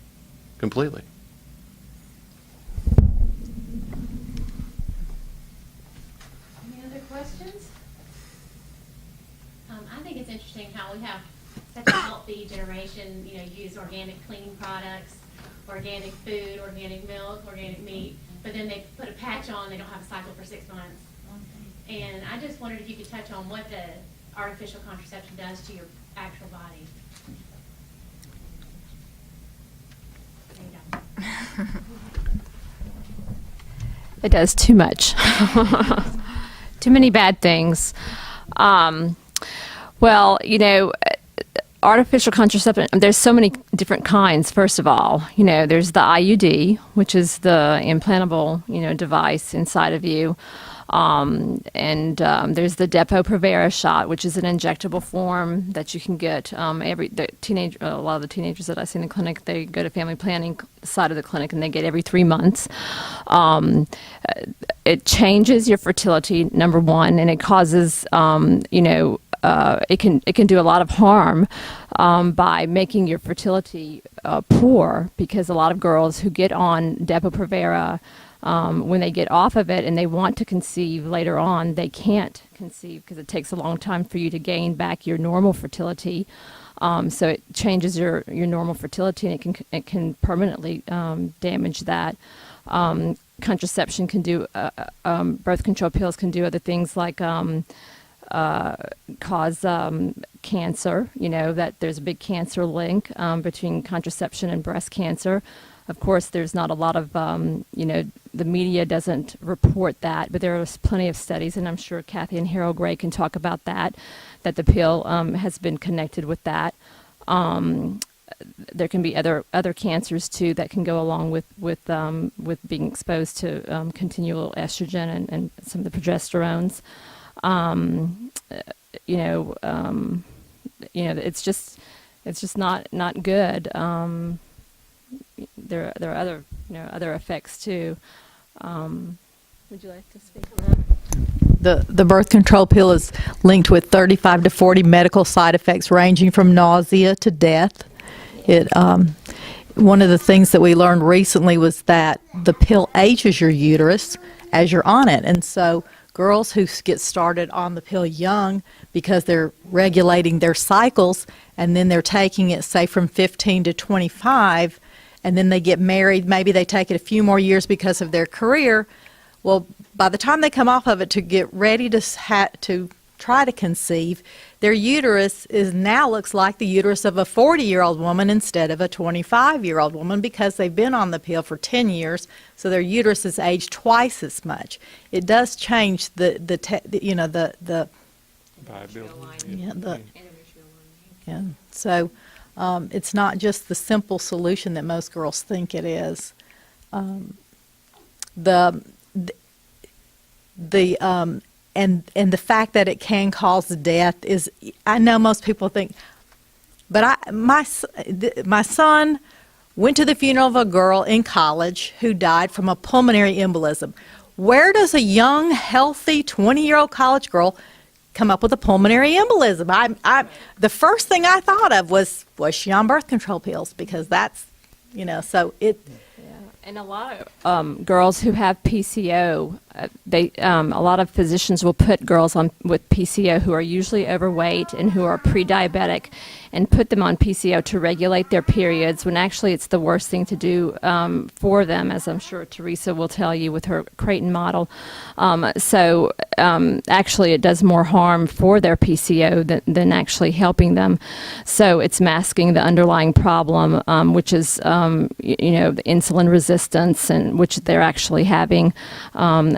completely. Any other questions? I think it's interesting how we have such a healthy generation, use organic cleaning products, organic food, organic milk, organic meat, but then they put a patch on, they don't have a cycle for 6 months. And I just wondered if you could touch on what the artificial contraception does to your actual body. There you go. It does too much. Too many bad things. Well, artificial contraception, there's so many different kinds, first of all. There's the IUD, which is the implantable, device inside of you. There's the Depo-Provera shot, which is an injectable form that you can get. A lot of the teenagers that I see in the clinic, they go to family planning side of the clinic and they get every 3 months. It changes your fertility, number one, and it causes, it can do a lot of harm by making your fertility poor, because a lot of girls who get on Depo-Provera, when they get off of it and they want to conceive later on, they can't conceive because it takes a long time for you to gain back your normal fertility. So it changes your normal fertility, and it can permanently damage that. Contraception can do, birth control pills can do other things like cause cancer. That there's a big cancer link between contraception and breast cancer. Of course, there's not a lot of, the media doesn't report that, but there are plenty of studies, and I'm sure Kathy and Harold Gray can talk about that the pill has been connected with that. There can be other cancers too that can go along with being exposed to continual estrogen and some of the progesterones. It's just not good. There are other effects too. Would you like to speak on that? The birth control pill is linked with 35 to 40 medical side effects ranging from nausea to death. One of the things that we learned recently was that the pill ages your uterus as you're on it. And so girls who get started on the pill young because they're regulating their cycles, and then they're taking it, say, from 15 to 25, and then they get married, maybe they take it a few more years because of their career. Well, by the time they come off of it to get ready to try to conceive, their uterus now looks like the uterus of a 40-year-old woman instead of a 25-year-old woman, because they've been on the pill for 10 years, so their uterus is aged twice as much. It does change the Viability. So it's not just the simple solution that most girls think it is. And the fact that it can cause death is, I know most people think, but my son went to the funeral of a girl in college who died from a pulmonary embolism. Where does a young, healthy 20-year-old college girl come up with a pulmonary embolism? The first thing I thought of was she on birth control pills? Because that's, so it. And a lot of girls who have PCO, a lot of physicians will put girls on with PCO who are usually overweight and who are pre-diabetic, and put them on PCO to regulate their periods, when actually it's the worst thing to do for them, as I'm sure Teresa will tell you with her Creighton model. Actually it does more harm for their PCO than actually helping them. So it's masking the underlying problem, which is, the insulin resistance, and which they're actually having.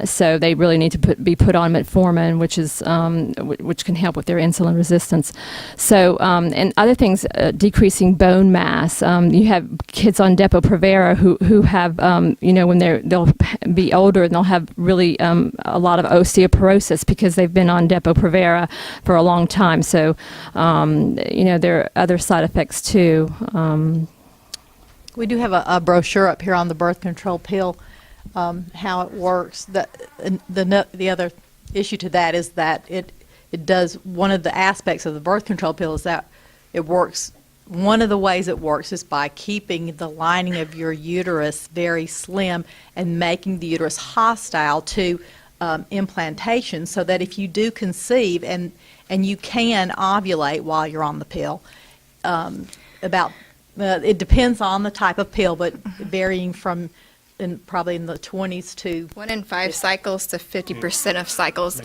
So they really need to be put on metformin, which can help with their insulin resistance. So, and other things, decreasing bone mass. You have kids on Depo-Provera who have, when they'll be older and they'll have really a lot of osteoporosis because they've been on Depo-Provera for a long time. So, there are other side effects too. We do have a brochure up here on the birth control pill, how it works. The other issue to that is that it does, one of the aspects of the birth control pill is that it works. One of the ways it works is by keeping the lining of your uterus very slim and making the uterus hostile to implantation, so that if you do conceive and you can ovulate while you're on the pill, it depends on the type of pill, but varying from probably in the 20s to 1 in 5 cycles to 50% of cycles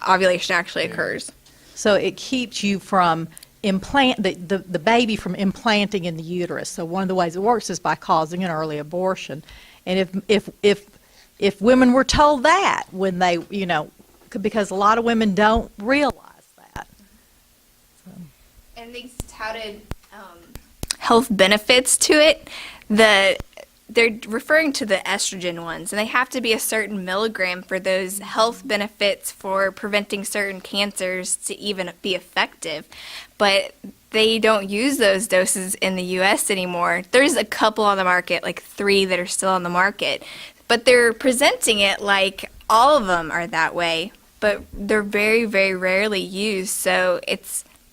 ovulation actually occurs. So it keeps you from the baby from implanting in the uterus. So one of the ways it works is by causing an early abortion. And if women were told that when they, because a lot of women don't realize that. And these touted health benefits to it, they're referring to the estrogen ones, and they have to be a certain milligram for those health benefits for preventing certain cancers to even be effective. But they don't use those doses in the U.S. anymore. There's a couple on the market, like 3 that are still on the market, but they're presenting it like all of them are that way, but they're very, very rarely used. So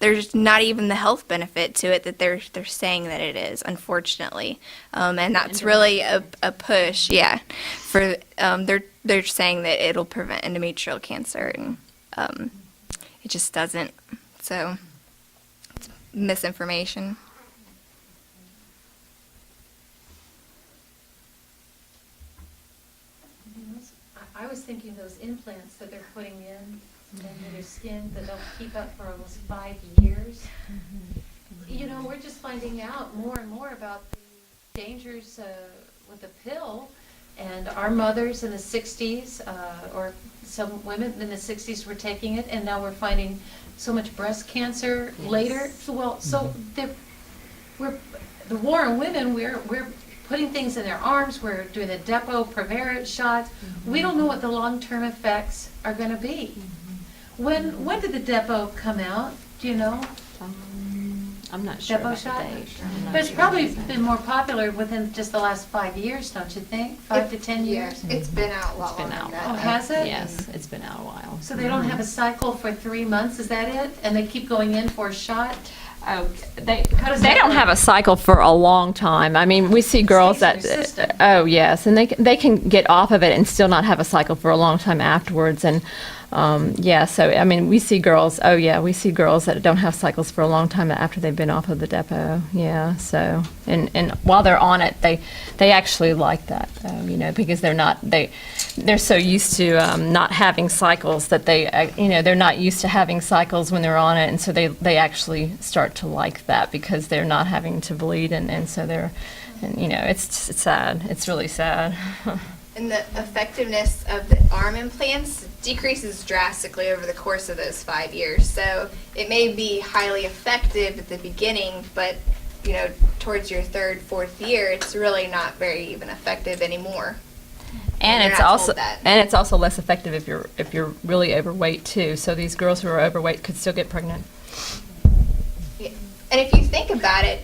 there's not even the health benefit to it that they're saying that it is, unfortunately, and that's really a push, for they're saying that it'll prevent endometrial cancer, and it just doesn't. So it's misinformation. I was thinking those implants that they're putting in into their skin that they'll keep up for almost 5 years. We're just finding out more and more about the dangers with the pill. And our mothers in the 60s, or some women in the 60s were taking it, and now we're finding so much breast cancer later. We're the war on women. We're putting things in their arms. We're doing the Depo-Provera shots. We don't know what the long-term effects are going to be. When did the Depo come out? Do you know? I'm not sure Depo about shot? the date. I'm not But it's sure probably about the been more popular within just the last 5 years, don't you think? 5 to 10 years? It's been out a lot It's been longer out. than Oh, that. has it? Yes, it's been out a while. So they don't have a cycle for 3 months, is that it? And they keep going in for a shot? Oh, they does they that don't work? have a cycle for a long time. I mean, we see girls Stays in that your system. oh yes, and they can get off of it and still not have a cycle for a long time afterwards. And so I mean, we see girls that don't have cycles for a long time after they've been off of the Depo. Yeah, so and while they're on it, they actually like that, because they're so used to not having cycles that they're not used to having cycles when they're on it, and so they actually start to like that because they're not having to bleed, and so it's sad. It's really sad. And the effectiveness of the arm implants decreases drastically over the course of those 5 years. So it may be highly effective at the beginning, but towards your 3rd, 4th year, it's really not very even effective anymore. And You're it's not also told that. less effective if you're really overweight too. So these girls who are overweight could still get pregnant. Yeah. And if you think about it,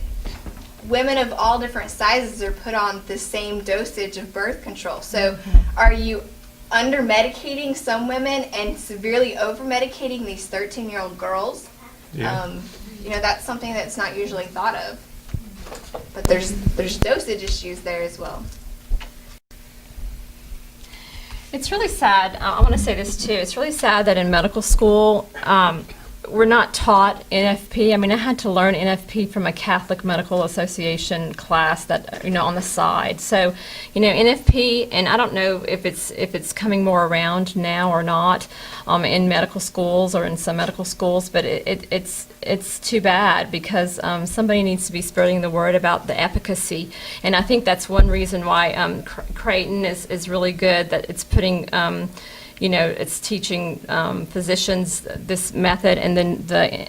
women of all different sizes are put on the same dosage of birth control. So are you under-medicating some women and severely over-medicating these 13-year-old girls? Yeah. That's something that's not usually thought of. But there's dosage issues there as well. It's really sad. I want to say this too. It's really sad that in medical school, we're not taught NFP. I mean, I had to learn NFP from a Catholic Medical Association class that, on the side. So, NFP, and I don't know if it's coming more around now or not in medical schools or in some medical schools, but it's too bad because somebody needs to be spreading the word about the efficacy. And I think that's one reason why Creighton is really good, that it's putting it's teaching physicians this method, and then the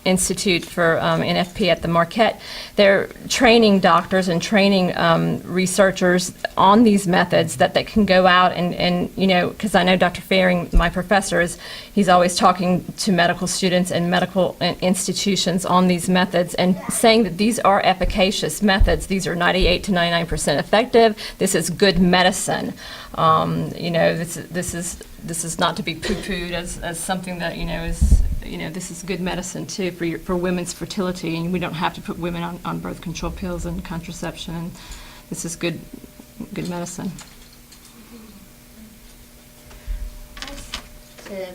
Institute for NFP at the Marquette, they're training doctors and training researchers on these methods that they can go out and because I know Dr. Faring, my professor, he's always talking to medical students and medical institutions on these methods and saying that these are efficacious methods. These are 98 to 99% effective. This is good medicine. This is not to be poo-pooed as something that this is good medicine too for women's fertility, and we don't have to put women on birth control pills and contraception. And this is good medicine. To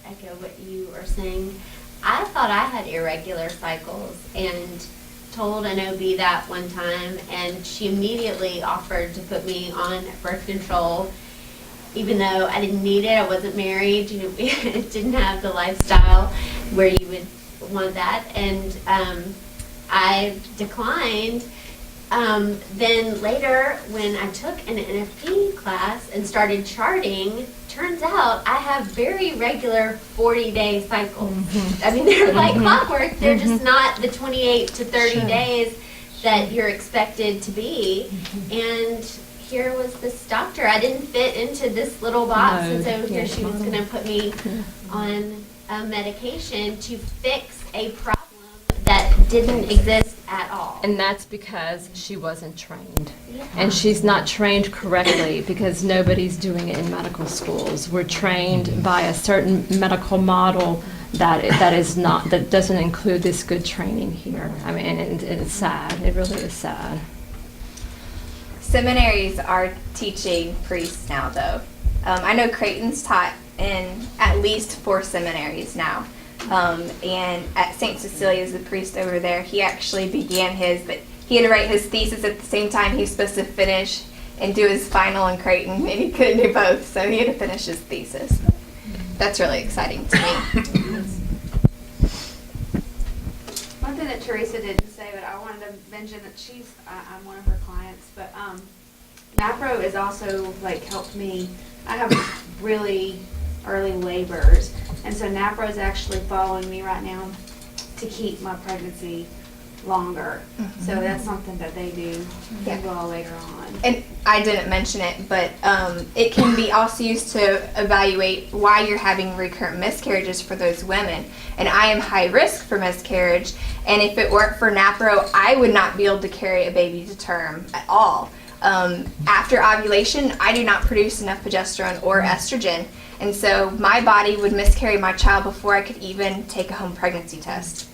echo what you are saying, I thought I had irregular cycles and told an OB that one time, and she immediately offered to put me on birth control, even though I didn't need it. I wasn't married, didn't have the lifestyle where you would want that, and I declined. Then later, when I took an NFP class and started charting, turns out I have very regular 40-day cycles. I mean, they're like clockwork. They're just not the 28 to 30 days that you're expected to be. And here was this doctor. I didn't fit into this little box, and so here she was going to put me on a medication to fix a problem that didn't exist at all. And that's because she wasn't trained. Yeah. And she's not trained correctly because nobody's doing it in medical schools. We're trained by a certain medical model that doesn't include this good training here. I mean, and it's sad. It really is sad. Seminaries are teaching priests now, though. I know Creighton's taught in at least 4 seminaries now. And at St. Cecilia's, the priest over there, he actually began his, but he had to write his thesis at the same time he was supposed to finish and do his final in Creighton, and he couldn't do both, so he had to finish his thesis. That's really exciting to me. One thing that Teresa didn't say, but I wanted to mention that I'm one of her clients, but NAPRO has also helped me. I have really early labors, and so NAPRO is actually following me right now to keep my pregnancy longer. So that's something that they do as well later on. And I didn't mention it, but it can be also used to evaluate why you're having recurrent miscarriages for those women. And I am high risk for miscarriage, and if it weren't for NAPRO, I would not be able to carry a baby to term at all. After ovulation, I do not produce enough progesterone or estrogen, and so my body would miscarry my child before I could even take a home pregnancy test.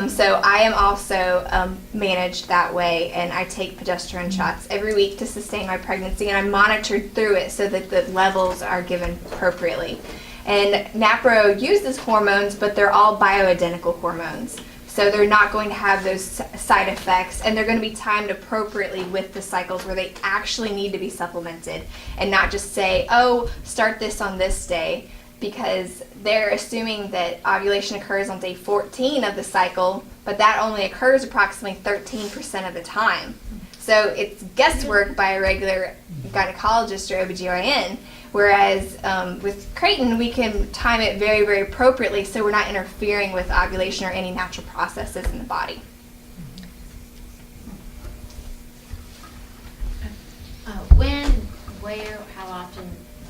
So I am also managed that way, and I take progesterone shots every week to sustain my pregnancy, and I'm monitored through it so that the levels are given appropriately. And NAPRO uses hormones, but they're all bioidentical hormones. So they're not going to have those side effects, and they're going to be timed appropriately with the cycles where they actually need to be supplemented, and not just say, oh, start this on this day, because they're assuming that ovulation occurs on day 14 of the cycle, but that only occurs approximately 13% of the time. So it's guesswork by a regular gynecologist or OBGYN, whereas with Creighton, we can time it very, very appropriately so we're not interfering with ovulation or any natural processes in the body. When, where, how often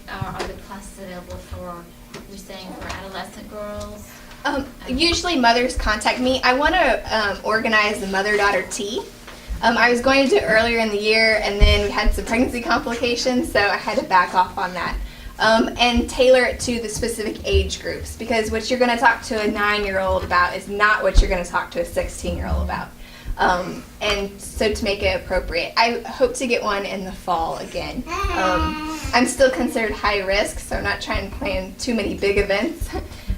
are the classes available for, you're saying, for adolescent girls? Usually mothers contact me. I want to organize the mother-daughter tea. I was going to do it earlier in the year, and then we had some pregnancy complications, so I had to back off on that. And tailor it to the specific age groups, because what you're going to talk to a 9-year-old about is not what you're going to talk to a 16-year-old about. And so to make it appropriate, I hope to get one in the fall again. I'm still considered high risk, so I'm not trying to plan too many big events.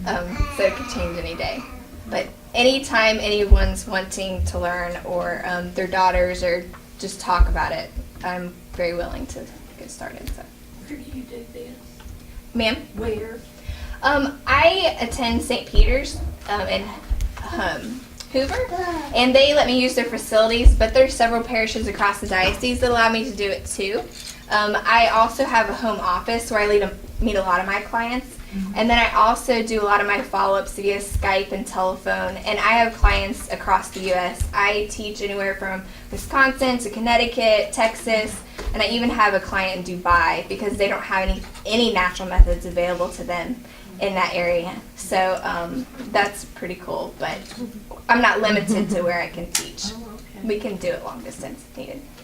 So it could change any day. But anytime anyone's wanting to learn, or their daughters, or just talk about it, I'm very willing to get started. So. Where do you do this? Ma'am? Where? I attend St. Peter's in Hoover, and they let me use their facilities, but there's several parishes across the diocese that allow me to do it too. I also have a home office where I meet a lot of my clients, and then I also do a lot of my follow-ups via Skype and telephone, and I have clients across the U.S. I teach anywhere from Wisconsin to Connecticut, Texas, and I even have a client in Dubai because they don't have any natural methods available to them in that area. So that's pretty cool, but I'm not limited to where I can teach. We can do it long distance if needed.